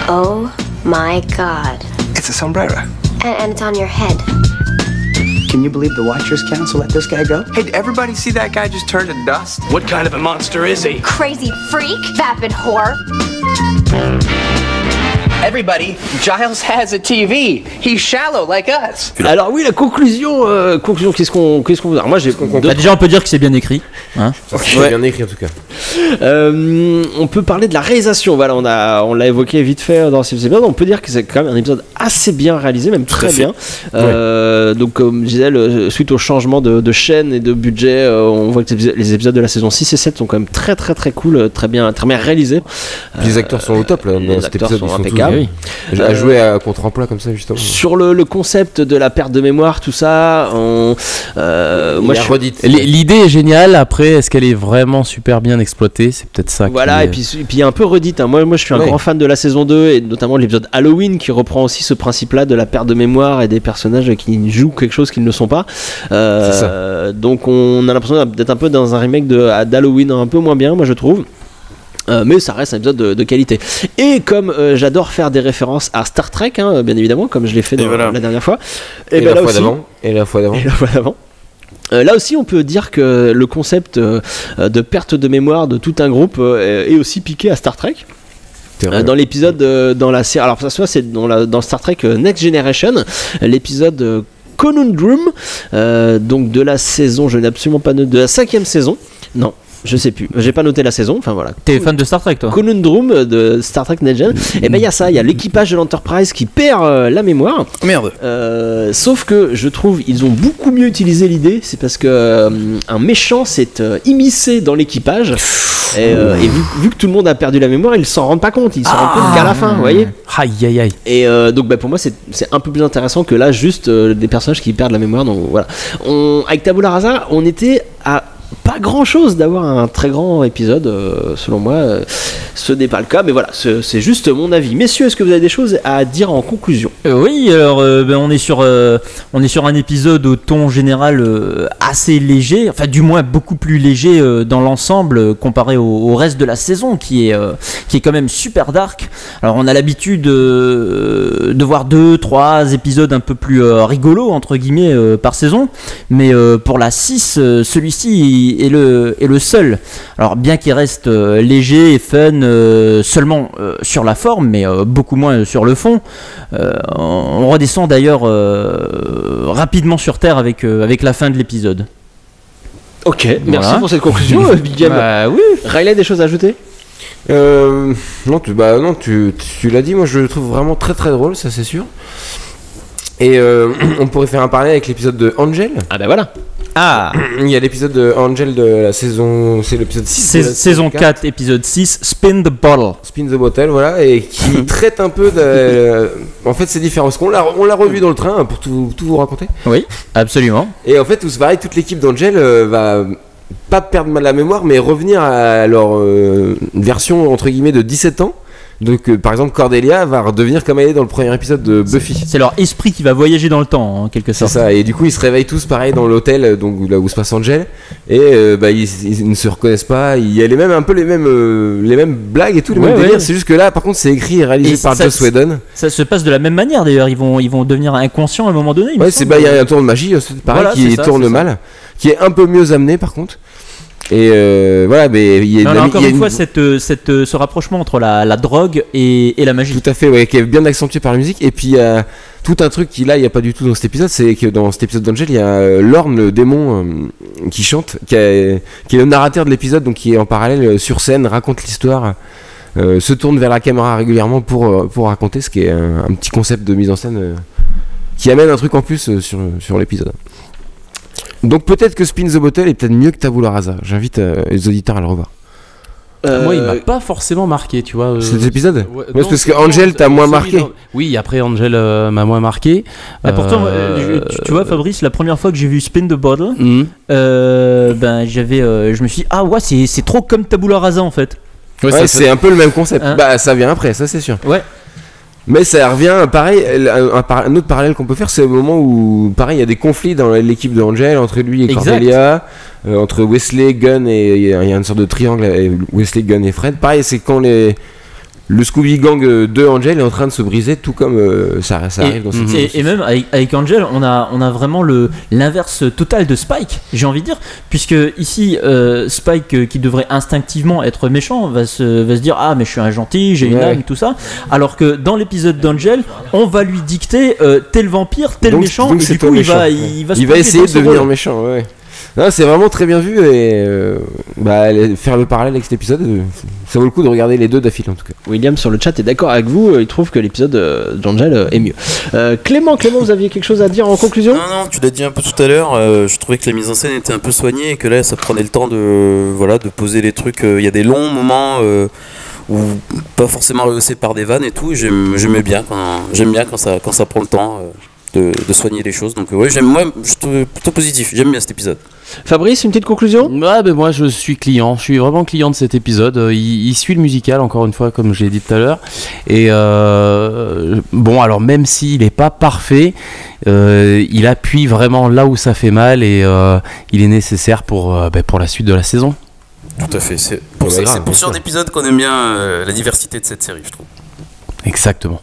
Oh my God. It's a sombrero. And it's on your head. Can you believe the Watchers Council let this guy go? Hey, did everybody see that guy just turn to dust? What kind of a monster is he? Crazy freak, vapid whore. Everybody, Giles has a TV. He's shallow like us. Alors oui, la conclusion, qu'est-ce qu'on veut dire? Moi, déjà, on peut dire que c'est bien écrit. Hein, c'est bien écrit en tout cas. On peut parler de la réalisation. Voilà, on l'a évoqué vite fait dans ces épisodes. On peut dire que c'est quand même un épisode assez bien réalisé, même très bien. Donc, comme je disais, suite au changement de chaîne et de budget, on voit que les épisodes de la saison 6 et 7 sont quand même très très très cool, très bien réalisés. Les acteurs sont au top là. Les acteurs sont impeccables. À jouer à contre-emploi comme ça justement. Sur le concept de la perte de mémoire, tout ça, l'idée est géniale. Après, est-ce qu'elle est vraiment super bien exploitée? C'est peut-être ça. Voilà, et puis un peu redite. Moi, je suis un grand fan de la saison 2 et notamment de l'épisode Halloween qui reprend aussi ce principe-là de la perte de mémoire et des personnages qui jouent quelque chose qu'ils ne sont pas. Donc, on a l'impression d'être un peu dans un remake d'Halloween un peu moins bien, moi je trouve. Mais ça reste un épisode de qualité. Et comme j'adore faire des références à Star Trek, bien évidemment, comme je l'ai fait la dernière fois. Et la fois d'avant. Là aussi, on peut dire que le concept de perte de mémoire de tout un groupe est aussi piqué à Star Trek. Dans l'épisode, dans la série, alors ça c'est dans Star Trek Next Generation, l'épisode Conundrum, donc de la saison, je n'ai absolument pas noté, de la 5e saison. Non. Je sais plus, j'ai pas noté la saison, enfin voilà. T'es fan de Star Trek toi? Conundrum de Star Trek Next Gen. Et ben il y a ça, il y a l'équipage de l'Enterprise qui perd la mémoire. Merde. Sauf que je trouve ils ont beaucoup mieux utilisé l'idée, c'est parce que un méchant s'est immiscé dans l'équipage. Et vu que tout le monde a perdu la mémoire, ils s'en rendent pas compte, ils s'en rendent compte qu'à la fin, vous voyez. Aïe. Et donc pour moi c'est un peu plus intéressant que là juste des personnages qui perdent la mémoire. Donc voilà. Avec Tabula Rasa, on était à pas grand chose d'avoir un très grand épisode. Selon moi, ce n'est pas le cas, mais voilà, c'est juste mon avis. Messieurs, est-ce que vous avez des choses à dire en conclusion? Oui, alors on est sur un épisode au ton général assez léger, enfin du moins beaucoup plus léger dans l'ensemble comparé au reste de la saison qui est quand même super dark. Alors on a l'habitude de voir 2-3 épisodes un peu plus rigolos entre guillemets par saison, mais pour la 6 celui-ci est le seul. Alors bien qu'il reste léger et fun seulement sur la forme, mais beaucoup moins sur le fond. On redescend d'ailleurs rapidement sur Terre avec la fin de l'épisode. Ok, merci pour cette conclusion, Big Game. Bah oui. Riley, des choses à ajouter? Non, tu l'as dit, moi je le trouve vraiment très très drôle, ça c'est sûr. Et on pourrait faire un parallèle avec l'épisode de Angel. Ah bah voilà. Ah, il y a l'épisode de Angel de la saison, c'est l'épisode 6 saison 4 épisode 6, Spin the Bottle, voilà, et qui traite un peu de en fait c'est différent parce qu'on l'a revu dans le train pour tout vous raconter. Oui, absolument. Et en fait tout se pareil, toute l'équipe d'Angel va pas perdre la mémoire mais revenir à leur version entre guillemets de 17 ans. Donc par exemple Cordelia va redevenir comme elle est dans le premier épisode de Buffy. C'est leur esprit qui va voyager dans le temps en quelque sorte. C'est ça, et du coup ils se réveillent tous pareil dans l'hôtel, donc là où se passe Angel, et ils ne se reconnaissent pas. Il y a un peu les mêmes blagues et tout, les mêmes délires. C'est juste que là par contre c'est écrit et réalisé par Joss Whedon. Ça se passe de la même manière d'ailleurs, ils vont devenir inconscients à un moment donné. Ouais, il y a un tour de magie pareil, voilà, qui tourne mal, qui est un peu mieux amené par contre. Et voilà, mais il y a encore une fois ce rapprochement entre la drogue et la magie. Tout à fait, ouais, qui est bien accentué par la musique. Et puis il y a tout un truc qui là il n'y a pas du tout dans cet épisode, c'est que dans cet épisode d'Angel il y a Lorne le démon qui chante, qui est le narrateur de l'épisode, donc qui est en parallèle sur scène, raconte l'histoire, se tourne vers la caméra régulièrement pour raconter, ce qui est un petit concept de mise en scène qui amène un truc en plus sur l'épisode. Donc peut-être que Spin the Bottle est peut-être mieux que Tabula Rasa. J'invite les auditeurs à le revoir. Moi, il m'a pas forcément marqué, tu vois. Cet épisode non, parce que Angel t'a moins marqué. Oui, après Angel m'a moins marqué. Pourtant, tu vois, Fabrice, la première fois que j'ai vu Spin the Bottle, je me suis dit, ah ouais, c'est trop comme Tabula Rasa en fait. Ouais, c'est un peu le même concept. Bah, ça vient après, ça c'est sûr. Ouais. Mais ça revient, pareil, un autre parallèle qu'on peut faire, c'est au moment où, pareil, il y a des conflits dans l'équipe de Angel, entre lui et Cordelia, entre Wesley, Gunn et il y a une sorte de triangle, Wesley, Gunn et Fred. Pareil, c'est quand le Scooby Gang de Angel est en train de se briser, tout comme ça arrive dans cette série. Et même avec Angel, on a vraiment l'inverse total de Spike, j'ai envie de dire, puisque ici Spike qui devrait instinctivement être méchant va se dire ah mais je suis un gentil, j'ai une âme, tout ça, alors que dans l'épisode d'Angel on va lui dicter tel vampire, tel méchant, donc et du coup il va essayer de devenir méchant. Ouais. Non, c'est vraiment très bien vu et faire le parallèle avec cet épisode, ça vaut le coup de regarder les deux d'affilée en tout cas. William sur le chat est d'accord avec vous, il trouve que l'épisode d'Angel est mieux. Clément, vous aviez quelque chose à dire en conclusion? Non, tu l'as dit un peu tout à l'heure, je trouvais que la mise en scène était un peu soignée et que là ça prenait le temps de poser les trucs. Il y a des longs moments où pas forcément rehaussés par des vannes et tout, et j'aime bien quand ça prend le temps de soigner les choses. Donc ouais, je suis plutôt positif, j'aime bien cet épisode. Fabrice, une petite conclusion? Ouais, moi je suis client, je suis vraiment client de cet épisode. Il suit le musical encore une fois comme je l'ai dit tout à l'heure. Et bon, alors même s'il n'est pas parfait, il appuie vraiment là où ça fait mal et il est nécessaire pour la suite de la saison. Tout à fait, c'est pour ce genre d'épisode qu'on aime bien la diversité de cette série, je trouve. Exactement.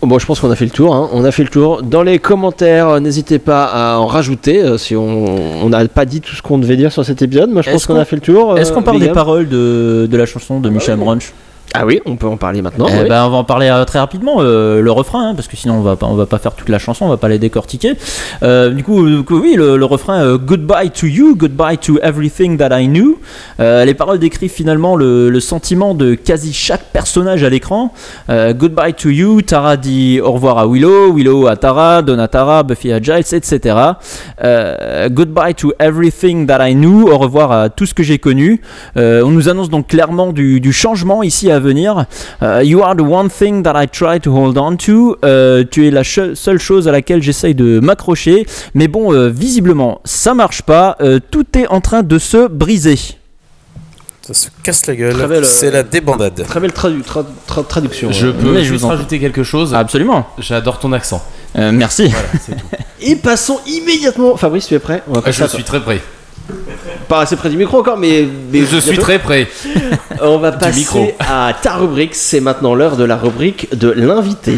Bon, je pense qu'on a fait le tour. On a fait le tour. Dans les commentaires, n'hésitez pas à en rajouter si on n'a pas dit tout ce qu'on devait dire sur cet épisode. Moi, je pense qu'on a fait le tour. Est-ce qu'on parle des paroles de la chanson de Michel Branch? Ah oui, on peut en parler maintenant. On va en parler très rapidement, le refrain, parce que sinon on va pas faire toute la chanson, on va pas les décortiquer. Du coup, oui, le refrain Goodbye to you, goodbye to everything that I knew. Les paroles décrivent finalement le sentiment de quasi chaque personnage à l'écran. Goodbye to you, Tara dit au revoir à Willow, Willow à Tara, Dawn à Tara, Buffy à Giles, etc. Goodbye to everything that I knew, au revoir à tout ce que j'ai connu. On nous annonce donc clairement du changement ici à venir. You are the one thing that I try to hold on to. Tu es la seule chose à laquelle j'essaye de m'accrocher. Mais bon, visiblement, ça marche pas. Tout est en train de se briser. Ça se casse la gueule, c'est la débandade. Très belle traduction. Je peux juste rajouter quelque chose. Absolument. J'adore ton accent. Merci. Voilà, c'est tout. Et passons immédiatement. Fabrice, tu es prêt? Je suis très prêt. Pas assez près du micro encore, mais je suis très prêt. On va passer à ta rubrique. C'est maintenant l'heure de la rubrique de l'invité.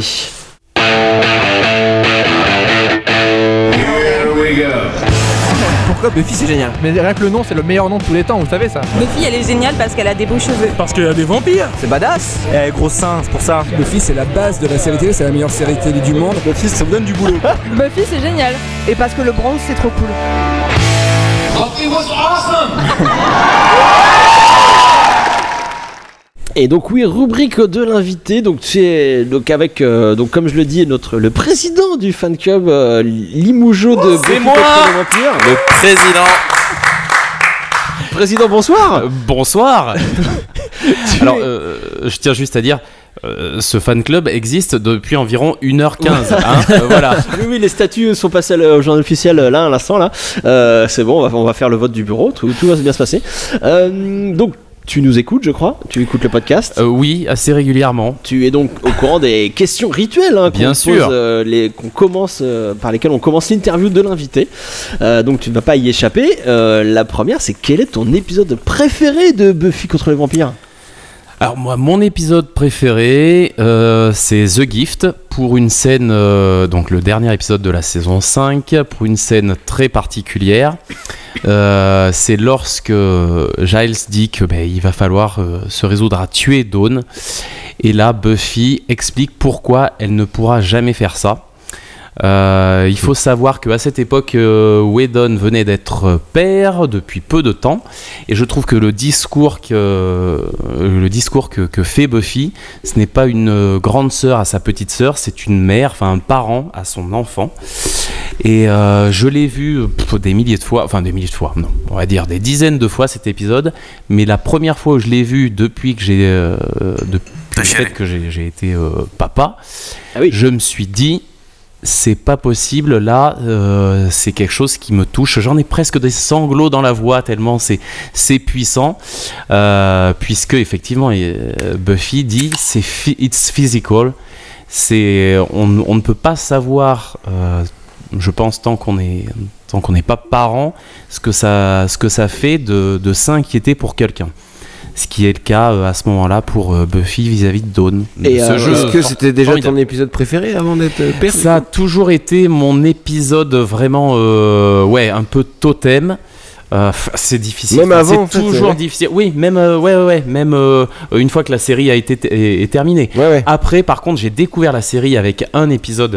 Pourquoi Buffy c'est génial? Mais rien que le nom, c'est le meilleur nom de tous les temps, vous savez ça. Buffy elle est géniale parce qu'elle a des beaux cheveux. Parce qu'il y a des vampires. C'est badass. Eh gros sein, c'est pour ça. Buffy c'est la base de la série télé, c'est la meilleure série télé du monde. Buffy ça me donne du boulot. Buffy c'est génial. Et parce que le bronze c'est trop cool. Buffy was awesome. Et donc oui, rubrique de l'invité. Donc c'est avec comme je le dis, le président du fan club Limoujo de c'est moi, le président. Président, bonsoir. Bonsoir. Alors, je tiens juste à dire. Ce fan club existe depuis environ 1h15. Voilà. Oui, les statuts sont passés au journal officiel là, à l'instant. Là. C'est bon, on va faire le vote du bureau. Tout va bien se passer. Donc, tu nous écoutes, je crois. Tu écoutes le podcast. Oui, assez régulièrement. Tu es donc au courant des questions rituelles bien sûr. Par lesquelles on commence l'interview de l'invité. Donc, tu ne vas pas y échapper. La première, c'est quel est ton épisode préféré de Buffy contre les vampires ? Alors moi, mon épisode préféré, c'est The Gift, pour une scène, donc le dernier épisode de la saison 5, pour une scène très particulière. C'est lorsque Giles dit que il va falloir se résoudre à tuer Dawn. Et là, Buffy explique pourquoi elle ne pourra jamais faire ça. Il faut savoir qu'à cette époque, Whedon venait d'être père depuis peu de temps, et je trouve que le discours que fait Buffy, ce n'est pas une grande sœur à sa petite sœur, c'est une mère, enfin un parent à son enfant. Et je l'ai vu des milliers de fois, non, on va dire des dizaines de fois cet épisode, mais la première fois où je l'ai vu depuis que j'ai été papa, je me suis dit, c'est pas possible, là, c'est quelque chose qui me touche. J'en ai presque des sanglots dans la voix tellement c'est puissant, puisque effectivement Buffy dit it's physical, on ne peut pas savoir, je pense tant qu'on n'est pas parent, ce que ça fait de s'inquiéter pour quelqu'un. Ce qui est le cas à ce moment-là pour Buffy vis-à-vis de Dawn. Et est-ce que c'était déjà ton épisode préféré avant d'être père? Ça a toujours été mon épisode vraiment, un peu totem. C'est difficile. Même avant, c'est toujours difficile. Oui, même, même une fois que la série est terminée. Ouais. Après, par contre, j'ai découvert la série avec un épisode.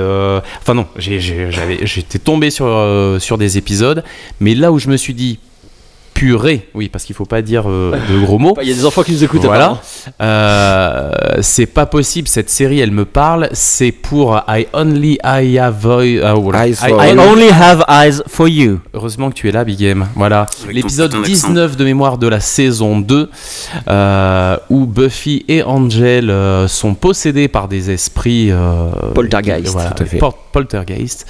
Enfin non, j'étais tombé sur des épisodes, mais là où je me suis dit. Purée, oui, parce qu'il faut pas dire de gros mots. Il y a des enfants qui nous écoutent. Voilà. C'est pas possible. Cette série, elle me parle. C'est pour I only have eyes for you. Heureusement que tu es là, Big M. Voilà. L'épisode 19 de mémoire de la saison 2, où Buffy et Angel sont possédés par des esprits poltergeist. Voilà, tout à fait. Poltergeist.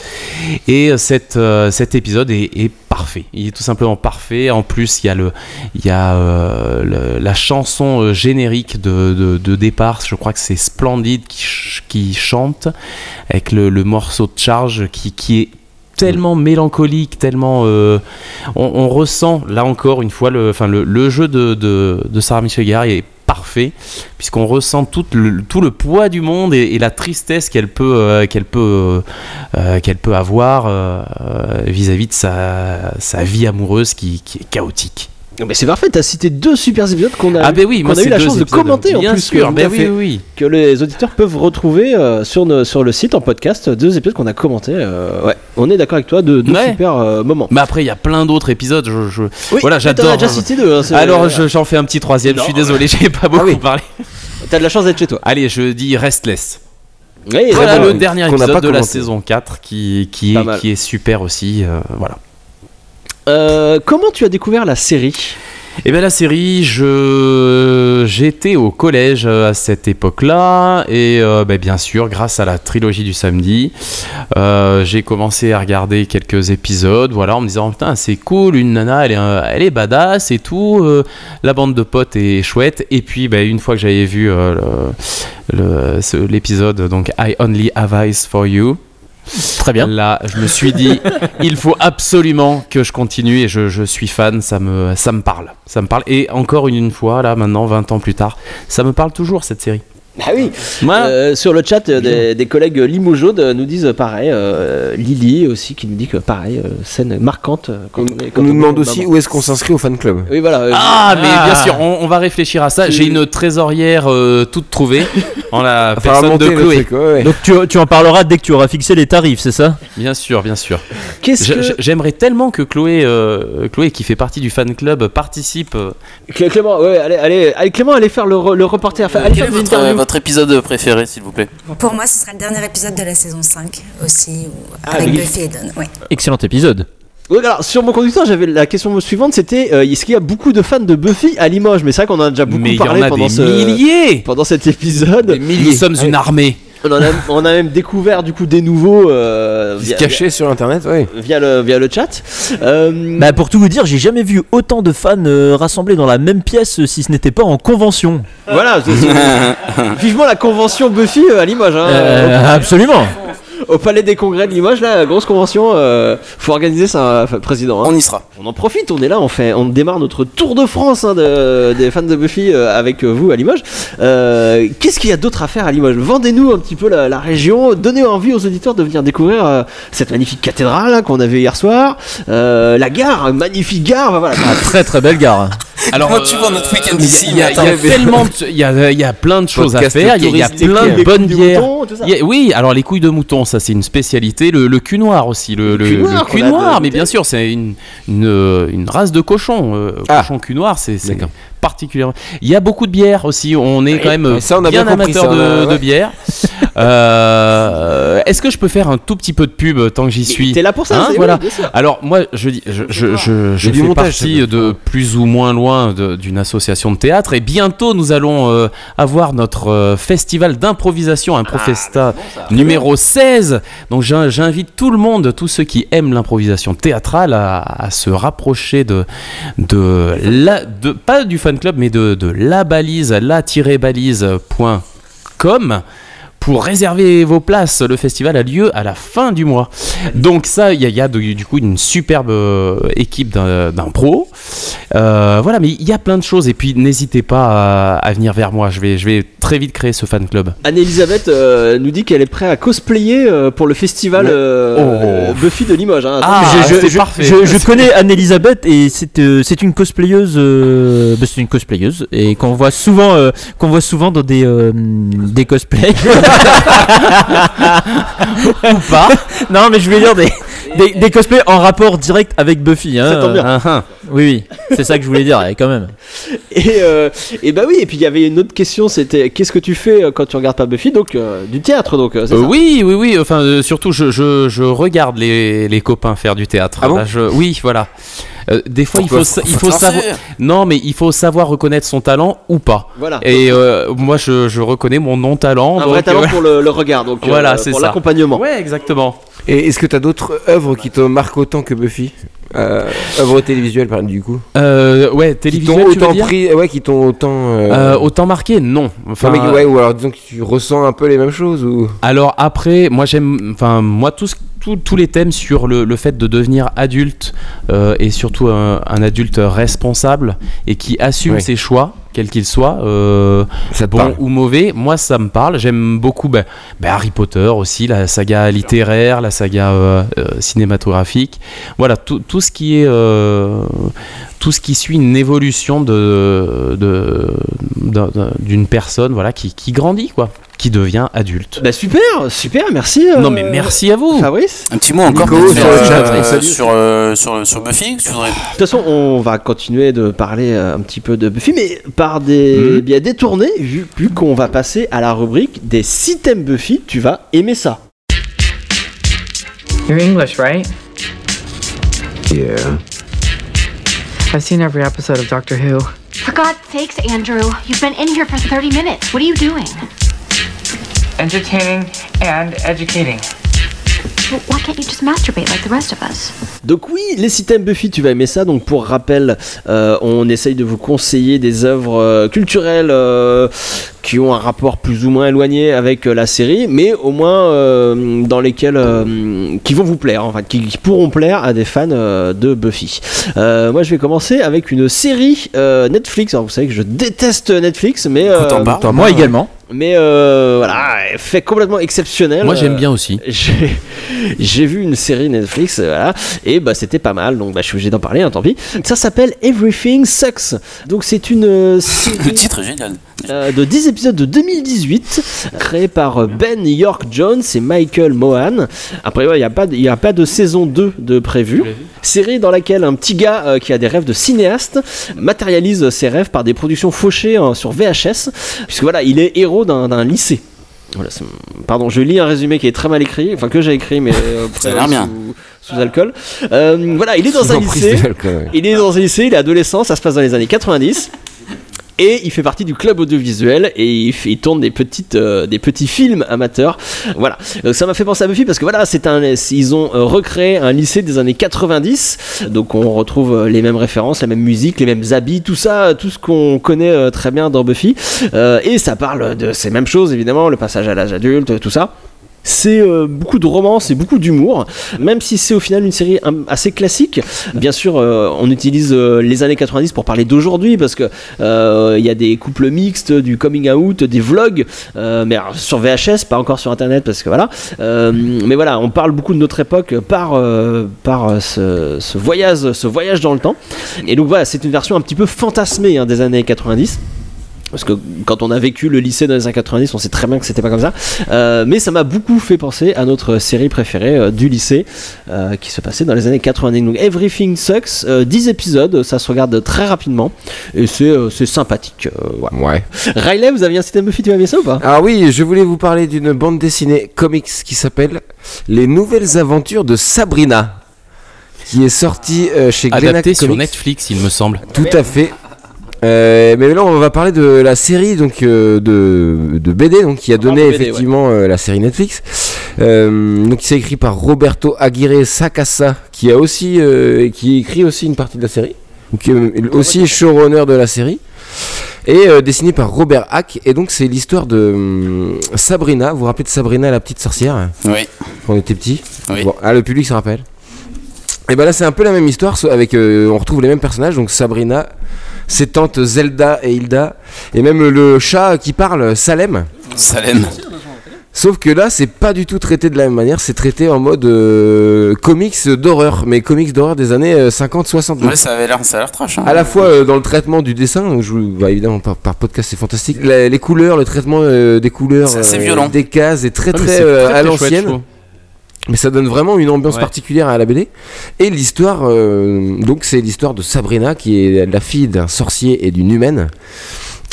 Et cet épisode est parfait. Il est tout simplement parfait. En plus, il y a la chanson générique de départ. Je crois que c'est Splendid qui chante avec le morceau de Charge qui est tellement mélancolique, tellement on ressent là encore une fois le jeu de Sarah Michelle Gellar est parfait, puisqu'on ressent tout le poids du monde et la tristesse qu'elle peut avoir vis-à-vis de sa vie amoureuse qui est chaotique. Mais c'est parfait, t'as cité deux super épisodes qu'on a eu la chance de commenter en plus. Bien sûr, oui. Que les auditeurs peuvent retrouver sur le site en podcast, deux épisodes qu'on a commentés. Ouais, on est d'accord avec toi, deux super moments. Mais après, il y a plein d'autres épisodes. Oui, voilà, j'adore. T'en as déjà cité deux. Alors, j'en fais un petit troisième. Je suis désolé, j'ai pas beaucoup parlé. T'as de la chance d'être chez toi. Allez, je dis Restless. Oui, voilà le dernier épisode de la saison 4 qui est super aussi. Voilà. Comment tu as découvert la série ? Et bien la série, j'étais au collège à cette époque-là et bien sûr grâce à la trilogie du samedi, j'ai commencé à regarder quelques épisodes, voilà, en me disant putain c'est cool, une nana elle est badass et tout, la bande de potes est chouette. Et puis une fois que j'avais vu l'épisode donc I Only Have Eyes for You. Très bien. Là, je me suis dit, il faut absolument que je continue et je suis fan, ça me parle. Ça me parle. Et encore une fois, là, maintenant, 20 ans plus tard, ça me parle toujours, cette série. Ah oui, sur le chat des collègues Limojaude nous disent pareil, Lily aussi qui nous dit que pareil, scène marquante. On nous demande aussi où est-ce qu'on s'inscrit au fan club. Oui voilà. Mais bien sûr, on va réfléchir à ça. J'ai une trésorière toute trouvée en la personne de Chloé. Donc tu en parleras dès que tu auras fixé les tarifs, c'est ça ? Bien sûr, bien sûr. J'aimerais tellement que Chloé qui fait partie du fan club participe. Clément, allez Clément, allez faire le reporter. Allez faire des interviews. Votre épisode préféré, s'il vous plaît. Pour moi, ce sera le dernier épisode de la saison 5 aussi, avec Buffy et Dawn. Ouais. Excellent épisode. Oui, alors sur mon conducteur, j'avais la question suivante, c'était est-ce qu'il y a beaucoup de fans de Buffy à Limoges? Mais c'est vrai qu'on en a déjà beaucoup parlé pendant cet épisode. Nous sommes une armée. On a même découvert du coup des nouveaux cachés sur internet, via le chat. Pour tout vous dire, j'ai jamais vu autant de fans rassemblés dans la même pièce si ce n'était pas en convention. Voilà, vivement la convention Buffy à Limoges. Absolument. Au Palais des Congrès de Limoges, là, grosse convention, faut organiser ça, président. On y sera. On en profite, on est là, on démarre notre tour de France des fans de Buffy avec vous à Limoges. Qu'est-ce qu'il y a d'autre à faire à Limoges? Vendez-nous un petit peu la région, donnez envie aux auditeurs de venir découvrir cette magnifique cathédrale qu'on a vue hier soir, la gare, magnifique gare, voilà. Très très belle gare. Alors, comment tu vois notre week-end ici? Il y a plein de choses à faire. Il y a plein de bonnes bières. Oui, alors les couilles de mouton, ça c'est une spécialité. Le cul noir aussi. Le cul noir, mais bien sûr, c'est une race de cochon. Cochon cul noir, c'est particulièrement. Il y a beaucoup de bières aussi. On est quand même bien amateur de bière. Est-ce que je peux faire un tout petit peu de pub tant que j'y suis? T'es là pour ça, voilà. Alors moi, je fais partie de plus ou moins loin d'une association de théâtre et bientôt nous allons avoir notre festival d'improvisation, Improfesta numéro 16. Donc j'invite tout le monde, tous ceux qui aiment l'improvisation théâtrale à se rapprocher pas du fan club mais de la balise, la-balise.com pour réserver vos places. Le festival a lieu à la fin du mois. Donc ça, il y a du coup une superbe équipe d'impro. Voilà, mais il y a plein de choses. Et puis n'hésitez pas à venir vers moi. Je vais très vite créer ce fan club. Anne-Elisabeth nous dit qu'elle est prête à cosplayer pour le festival Buffy de Limoges. Hein. C'est parfait. Je connais Anne-Elisabeth et c'est une cosplayeuse. C'est une cosplayeuse et qu'on voit souvent dans des cosplays. Ou pas. Non, mais je vais dire des cosplays en rapport direct avec Buffy. Hein. Ça tombe bien. Oui, c'est ça que je voulais dire, quand même. Et bah oui, et puis il y avait une autre question, c'était qu'est-ce que tu fais quand tu regardes pas Buffy? Donc du théâtre, donc c'est ça. Oui. Enfin, surtout, je regarde les copains faire du théâtre. Ah bon? Là, oui, voilà. Des fois, il faut savoir. Non, mais il faut savoir reconnaître son talent ou pas. Voilà. Et moi, je reconnais mon non-talent. Un vrai talent pour le regard, donc voilà, c'est pour ça. L'accompagnement. Ouais, exactement. Et est-ce que tu as d'autres œuvres qui te marquent autant que Buffy? Œuvres télévisuelles, par exemple, du coup. Ouais, télévisuelles, tu veux dire qui t'ont autant. Autant marqué, non. Enfin, ou alors disons que tu ressens un peu les mêmes choses ou. Alors après, moi j'aime, tous les thèmes sur le fait de devenir adulte et surtout un adulte responsable et qui assume ses choix, quels qu'ils soient, bon ou mauvais. Moi, ça me parle. J'aime beaucoup Harry Potter aussi, la saga littéraire, la saga cinématographique. Voilà, tout ce qui est tout ce qui suit une évolution d'une personne, voilà, qui grandit, quoi, qui devient adulte. Bah super, merci. Non mais merci à vous, Fabrice. Un petit mot encore sur Buffy. De toute façon, on va continuer de parler un petit peu de Buffy, mais par des biais détournés, vu qu'on va passer à la rubrique des 6 thèmes Buffy. Tu vas aimer ça. You're English, right? Yeah. I've seen every episode of Doctor Who. For God's sakes, Andrew, you've been in here for 30 minutes. What are you doing? Entertaining and educating. Well, why can't you just masturbate like the rest of us? Donc oui, les systèmes Buffy, tu vas aimer ça. Donc pour rappel, on essaye de vous conseiller des œuvres culturelles qui ont un rapport plus ou moins éloigné avec la série, mais au moins dans lesquelles qui vont vous plaire, enfin qui pourront plaire à des fans de Buffy. Moi je vais commencer avec une série Netflix. Alors vous savez que je déteste Netflix, mais moi également. Mais voilà, fait complètement exceptionnel. Moi j'aime bien aussi. J'ai vu une série Netflix, voilà, et bah c'était pas mal, donc bah, je suis obligé d'en parler, hein, tant pis. Ça s'appelle Everything Sucks. Donc c'est une série. Le titre est génial. De 10 épisodes de 2018, créé par Ben York Jones et Michael Mohan. Après, il n'y a pas de saison 2 de prévu. Série dans laquelle un petit gars qui a des rêves de cinéaste matérialise ses rêves par des productions fauchées sur VHS, puisque voilà, il est héros d'un lycée. Voilà, pardon, je lis un résumé qui est très mal écrit, enfin que j'ai écrit, mais ça a l'air bien. Sous alcool. Voilà, il est dans un lycée. Il est dans un lycée, il est adolescent, ça se passe dans les années 90. Et il fait partie du club audiovisuel et il tourne des petits films amateurs. Voilà. Donc ça m'a fait penser à Buffy parce que voilà, ils ont recréé un lycée des années 90. Donc on retrouve les mêmes références, la même musique, les mêmes habits, tout ça, tout ce qu'on connaît très bien dans Buffy. Et ça parle de ces mêmes choses évidemment, le passage à l'âge adulte, tout ça. C'est beaucoup de romance et beaucoup d'humour, même si c'est au final une série assez classique. Bien sûr, on utilise les années 90 pour parler d'aujourd'hui parce que il y a des couples mixtes, du coming out, des vlogs, mais alors, sur VHS, pas encore sur internet parce que voilà. Mais voilà, on parle beaucoup de notre époque par ce voyage dans le temps. Et donc voilà, c'est une version un petit peu fantasmée des années 90. Parce que quand on a vécu le lycée dans les années 90, on sait très bien que c'était pas comme ça. Mais ça m'a beaucoup fait penser à notre série préférée du lycée qui se passait dans les années 90. Donc Everything Sucks, 10 épisodes, ça se regarde très rapidement et c'est sympathique. Ouais. Riley, vous aviez un système Buffy, tu vas bien ça ou pas? Ah oui, je voulais vous parler d'une bande dessinée comics qui s'appelle Les Nouvelles Aventures de Sabrina, qui est sortie chez Glénat adapté Comics. sur Netflix, il me semble. Tout à fait. Mais là on va parler de la série donc de BD donc qui a donné BD, effectivement la série Netflix. Donc c'est écrit par Roberto Aguirre Sacasa qui a aussi qui écrit aussi une partie de la série, donc aussi showrunner de la série, et dessiné par Robert Hack. Et donc c'est l'histoire de Sabrina. Vous vous rappelez de Sabrina la petite sorcière? Oui. Quand on était petit. Oui. Bon, le public se rappelle. Et ben là c'est un peu la même histoire avec on retrouve les mêmes personnages, donc Sabrina, ses tantes Zelda et Hilda, et même le chat qui parle, Salem. Sauf que là c'est pas du tout traité de la même manière, c'est traité en mode comics d'horreur, mais comics d'horreur des années 50-60. Ouais, ça a l'air trash. Hein. À la fois dans le traitement du dessin, donc évidemment par podcast c'est fantastique, les couleurs, le traitement des couleurs, c'est violent. Des cases est très à l'ancienne. Mais ça donne vraiment une ambiance particulière à la BD. Et l'histoire, donc c'est l'histoire de Sabrina qui est la fille d'un sorcier et d'une humaine,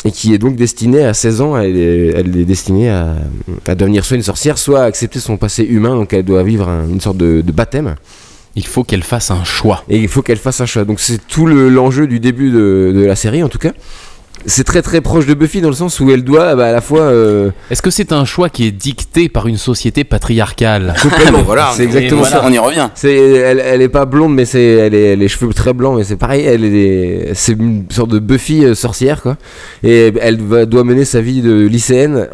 et qui est donc destinée à 16 ans, elle est destinée à devenir soit une sorcière, soit à accepter son passé humain, donc elle doit vivre une sorte de baptême. Il faut qu'elle fasse un choix. Et il faut qu'elle fasse un choix. Donc c'est tout l'enjeu du début de la série en tout cas. C'est très très proche de Buffy dans le sens où elle doit à la fois. Est-ce que c'est un choix qui est dicté par une société patriarcale? Complètement. Voilà, c'est exactement ça. On y revient. Elle est pas blonde, mais elle est les cheveux très blancs, mais c'est pareil. C'est une sorte de Buffy sorcière quoi. Et elle doit mener sa vie de lycéenne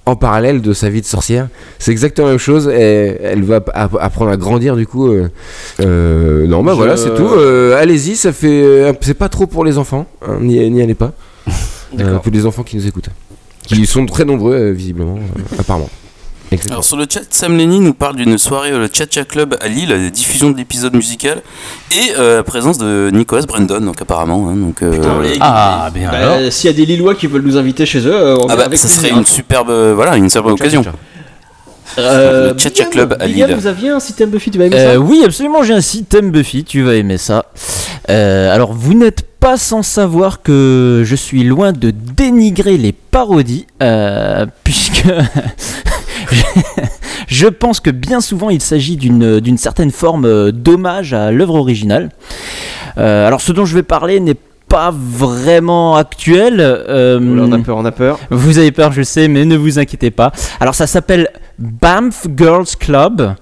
en parallèle de sa vie de sorcière. C'est exactement la même chose. Et elle va apprendre à grandir du coup. Non, voilà, c'est tout. Allez-y, ça fait. C'est pas trop pour les enfants. Hein, n'y allez pas. Pour les enfants qui nous écoutent, qui sont très nombreux visiblement, apparemment. Alors sur le chat, Sam Lenny nous parle d'une soirée le Cha-Cha Club à Lille, la diffusion de l'épisode musical et la présence de Nicolas Brandon, donc apparemment. Hein, donc, bien alors. S'il y a des Lillois qui veulent nous inviter chez eux, ça serait une superbe occasion. Le Cha-Cha Club à Lille. Vous aviez un système Buffy, tu vas aimer ça? Oui, absolument, j'ai un système Buffy, tu vas aimer ça. Alors, vous n'êtes pas sans savoir que je suis loin de dénigrer les parodies, puisque je pense que bien souvent il s'agit d'une certaine forme d'hommage à l'œuvre originale. Alors ce dont je vais parler n'est pas vraiment actuel. On a peur. Vous avez peur, je sais, mais ne vous inquiétez pas. Alors ça s'appelle Banff Girls Club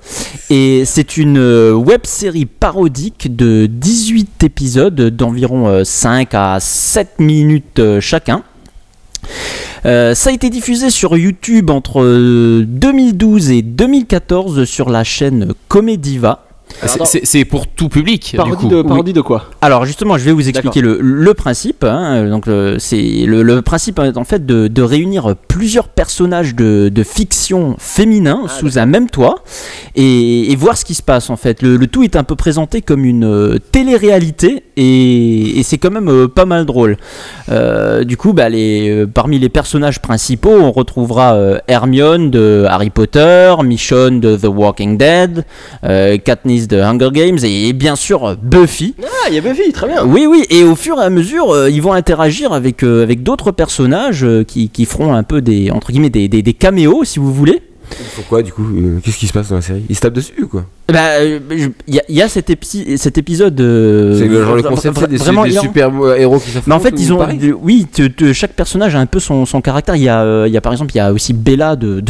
et c'est une web série parodique de 18 épisodes d'environ 5 à 7 minutes chacun. Ça a été diffusé sur YouTube entre 2012 et 2014 sur la chaîne Comediva. C'est pour tout public. Parodie de quoi? Alors justement, je vais vous expliquer le principe. Donc c'est le principe en fait de réunir plusieurs personnages de fiction féminin sous un même toit et voir ce qui se passe en fait. Le tout est un peu présenté comme une télé-réalité et c'est quand même pas mal drôle. Du coup, parmi les personnages principaux, on retrouvera Hermione de Harry Potter, Michonne de The Walking Dead, Katniss de Hunger Games et bien sûr Buffy. Ah, il y a Buffy, très bien. Oui, et au fur et à mesure, ils vont interagir avec d'autres personnages qui feront un peu des des caméos, si vous voulez. Pourquoi du coup qu'est-ce qui se passe dans la série? Ils se tapent dessus quoi? Il y a cet épisode. C'est genre le concept des super héros qui s'affrontent. Mais en fait, ils ont. Chaque personnage a un peu son caractère. Il y a par exemple, il y a aussi Bella de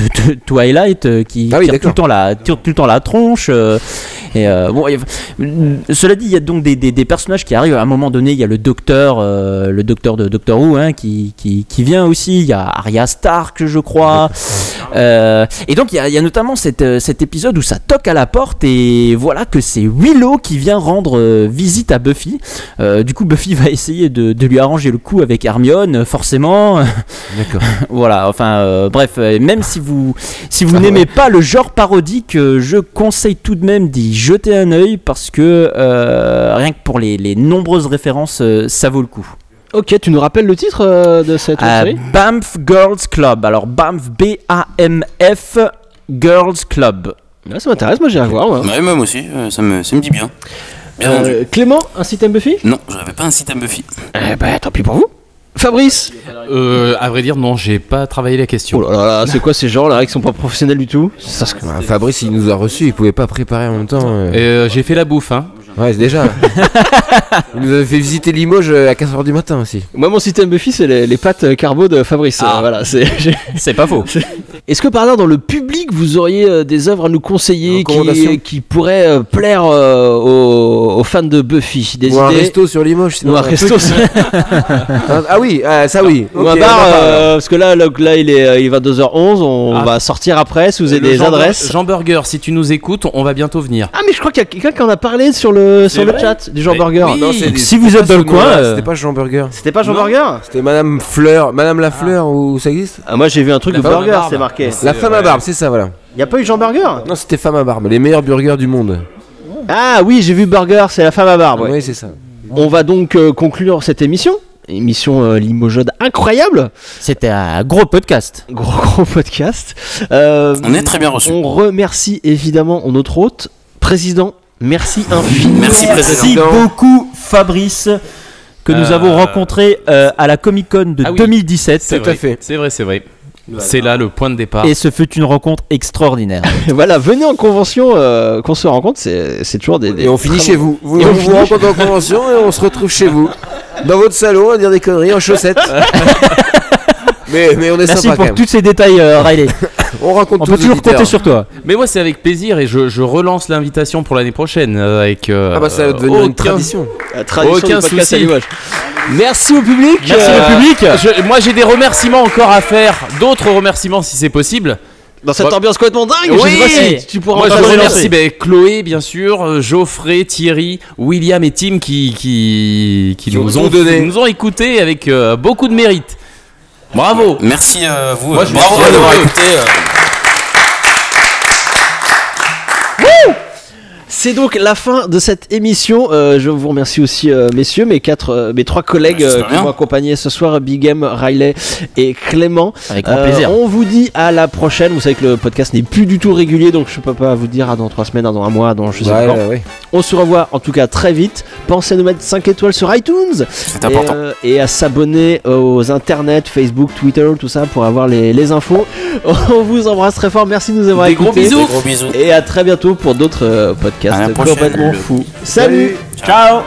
Twilight qui tire tout le temps la tronche. Cela dit, il y a donc des personnages qui arrivent à un moment donné. Il y a le docteur de Doctor Who qui vient aussi. Il y a Arya Stark, je crois. Et donc il y a notamment cet épisode où ça toque à la porte et voilà que c'est Willow qui vient rendre visite à Buffy. Du coup Buffy va essayer de lui arranger le coup avec Hermione, forcément. D'accord. Voilà, enfin bref, même si vous n'aimez pas le genre parodique, je conseille tout de même d'y jeter un œil parce que rien que pour les nombreuses références, ça vaut le coup. Ok, tu nous rappelles le titre de cette série? Banff Girls Club. Alors Banff, B-A-M-F Girls Club. Là, ça m'intéresse, moi j'irai voir. Ouais, moi aussi, ça me dit bien. Clément, un système Buffy? Non, j'avais pas un système Buffy. Tant pis pour vous. Fabrice? À vrai dire, non, j'ai pas travaillé la question. Oh là là, c'est quoi ces gens là qui sont pas professionnels du tout? Fabrice, il nous a reçus, il pouvait pas préparer en même temps. J'ai fait la bouffe, hein. Ouais, déjà. Il nous avait fait visiter Limoges à 4h du matin aussi. Moi, mon système Buffy, c'est les pâtes carbo de Fabrice. Voilà, c'est pas faux. Est-ce que par là, dans le public, vous auriez des œuvres à nous conseiller qui pourraient plaire aux fans de Buffy? Ou un resto sur Limoges, sinon. Ou un resto sur... Ah oui, ça oui. Ou un bar, parce que là il est 22h11, on va sortir après, si vous avez des adresses. Jean Burger, si tu nous écoutes, on va bientôt venir. Ah, mais je crois qu'il y a quelqu'un qui en a parlé sur le chat du Jean Burger. Oui. Non, si vous êtes dans le coin, c'était pas Jean Burger. C'était pas Jean Burger? C'était Madame Fleur, Madame la Fleur, ou ça existe? Moi j'ai vu un truc de burger, c'est marqué. La femme à barbe, c'est ça, voilà. Y a pas eu Jean Burger? Non, c'était femme à barbe, les meilleurs burgers du monde. Ah oui, j'ai vu burger, c'est la femme à barbe. Oui, c'est ça. On va donc conclure cette émission. Émission Limoges incroyable. C'était un gros podcast. Gros podcast. On est très bien reçus. On remercie évidemment notre hôte, président. Merci infiniment. Merci beaucoup Fabrice que nous avons rencontré à la Comic Con de 2017. Tout à fait. C'est vrai. C'est là le point de départ. Et ce fut une rencontre extraordinaire. Voilà, venez en convention, qu'on se rencontre, c'est toujours des... Et on finit chez vous. On vous rencontre en convention et on se retrouve chez vous. Dans votre salon, à dire des conneries en chaussettes. mais on est Merci sympa pour tous ces détails, Riley. On peut toujours compter sur toi. Mais moi c'est avec plaisir et je relance l'invitation pour l'année prochaine avec. ça va devenir une tradition. La tradition aucun du podcast souci. Merci au public. Merci au public. Moi j'ai des remerciements encore à faire, d'autres remerciements si c'est possible. Dans cette ambiance complètement dingue, oui, je sais pas si tu pourras moi encore je remercie Chloé bien sûr, Geoffrey, Thierry, William et Tim qui nous ont écoutés avec beaucoup de mérite. Bravo. Merci à vous. Moi, bravo d'avoir écouté. C'est donc la fin de cette émission. Je vous remercie aussi, messieurs, mes trois collègues qui m'ont accompagné ce soir, Big M, Riley et Clément. Avec grand plaisir. On vous dit à la prochaine. Vous savez que le podcast n'est plus du tout régulier, donc je peux pas vous dire dans 3 semaines, dans un mois, dans je sais pas quand. Ouais. On se revoit en tout cas très vite. Pensez à nous mettre 5 étoiles sur iTunes. C'est important. Et à s'abonner aux internets, Facebook, Twitter, tout ça pour avoir les infos. On vous embrasse très fort. Merci de nous avoir écoutés. Des gros bisous. Et à très bientôt pour d'autres podcasts complètement fous. Salut. Ciao.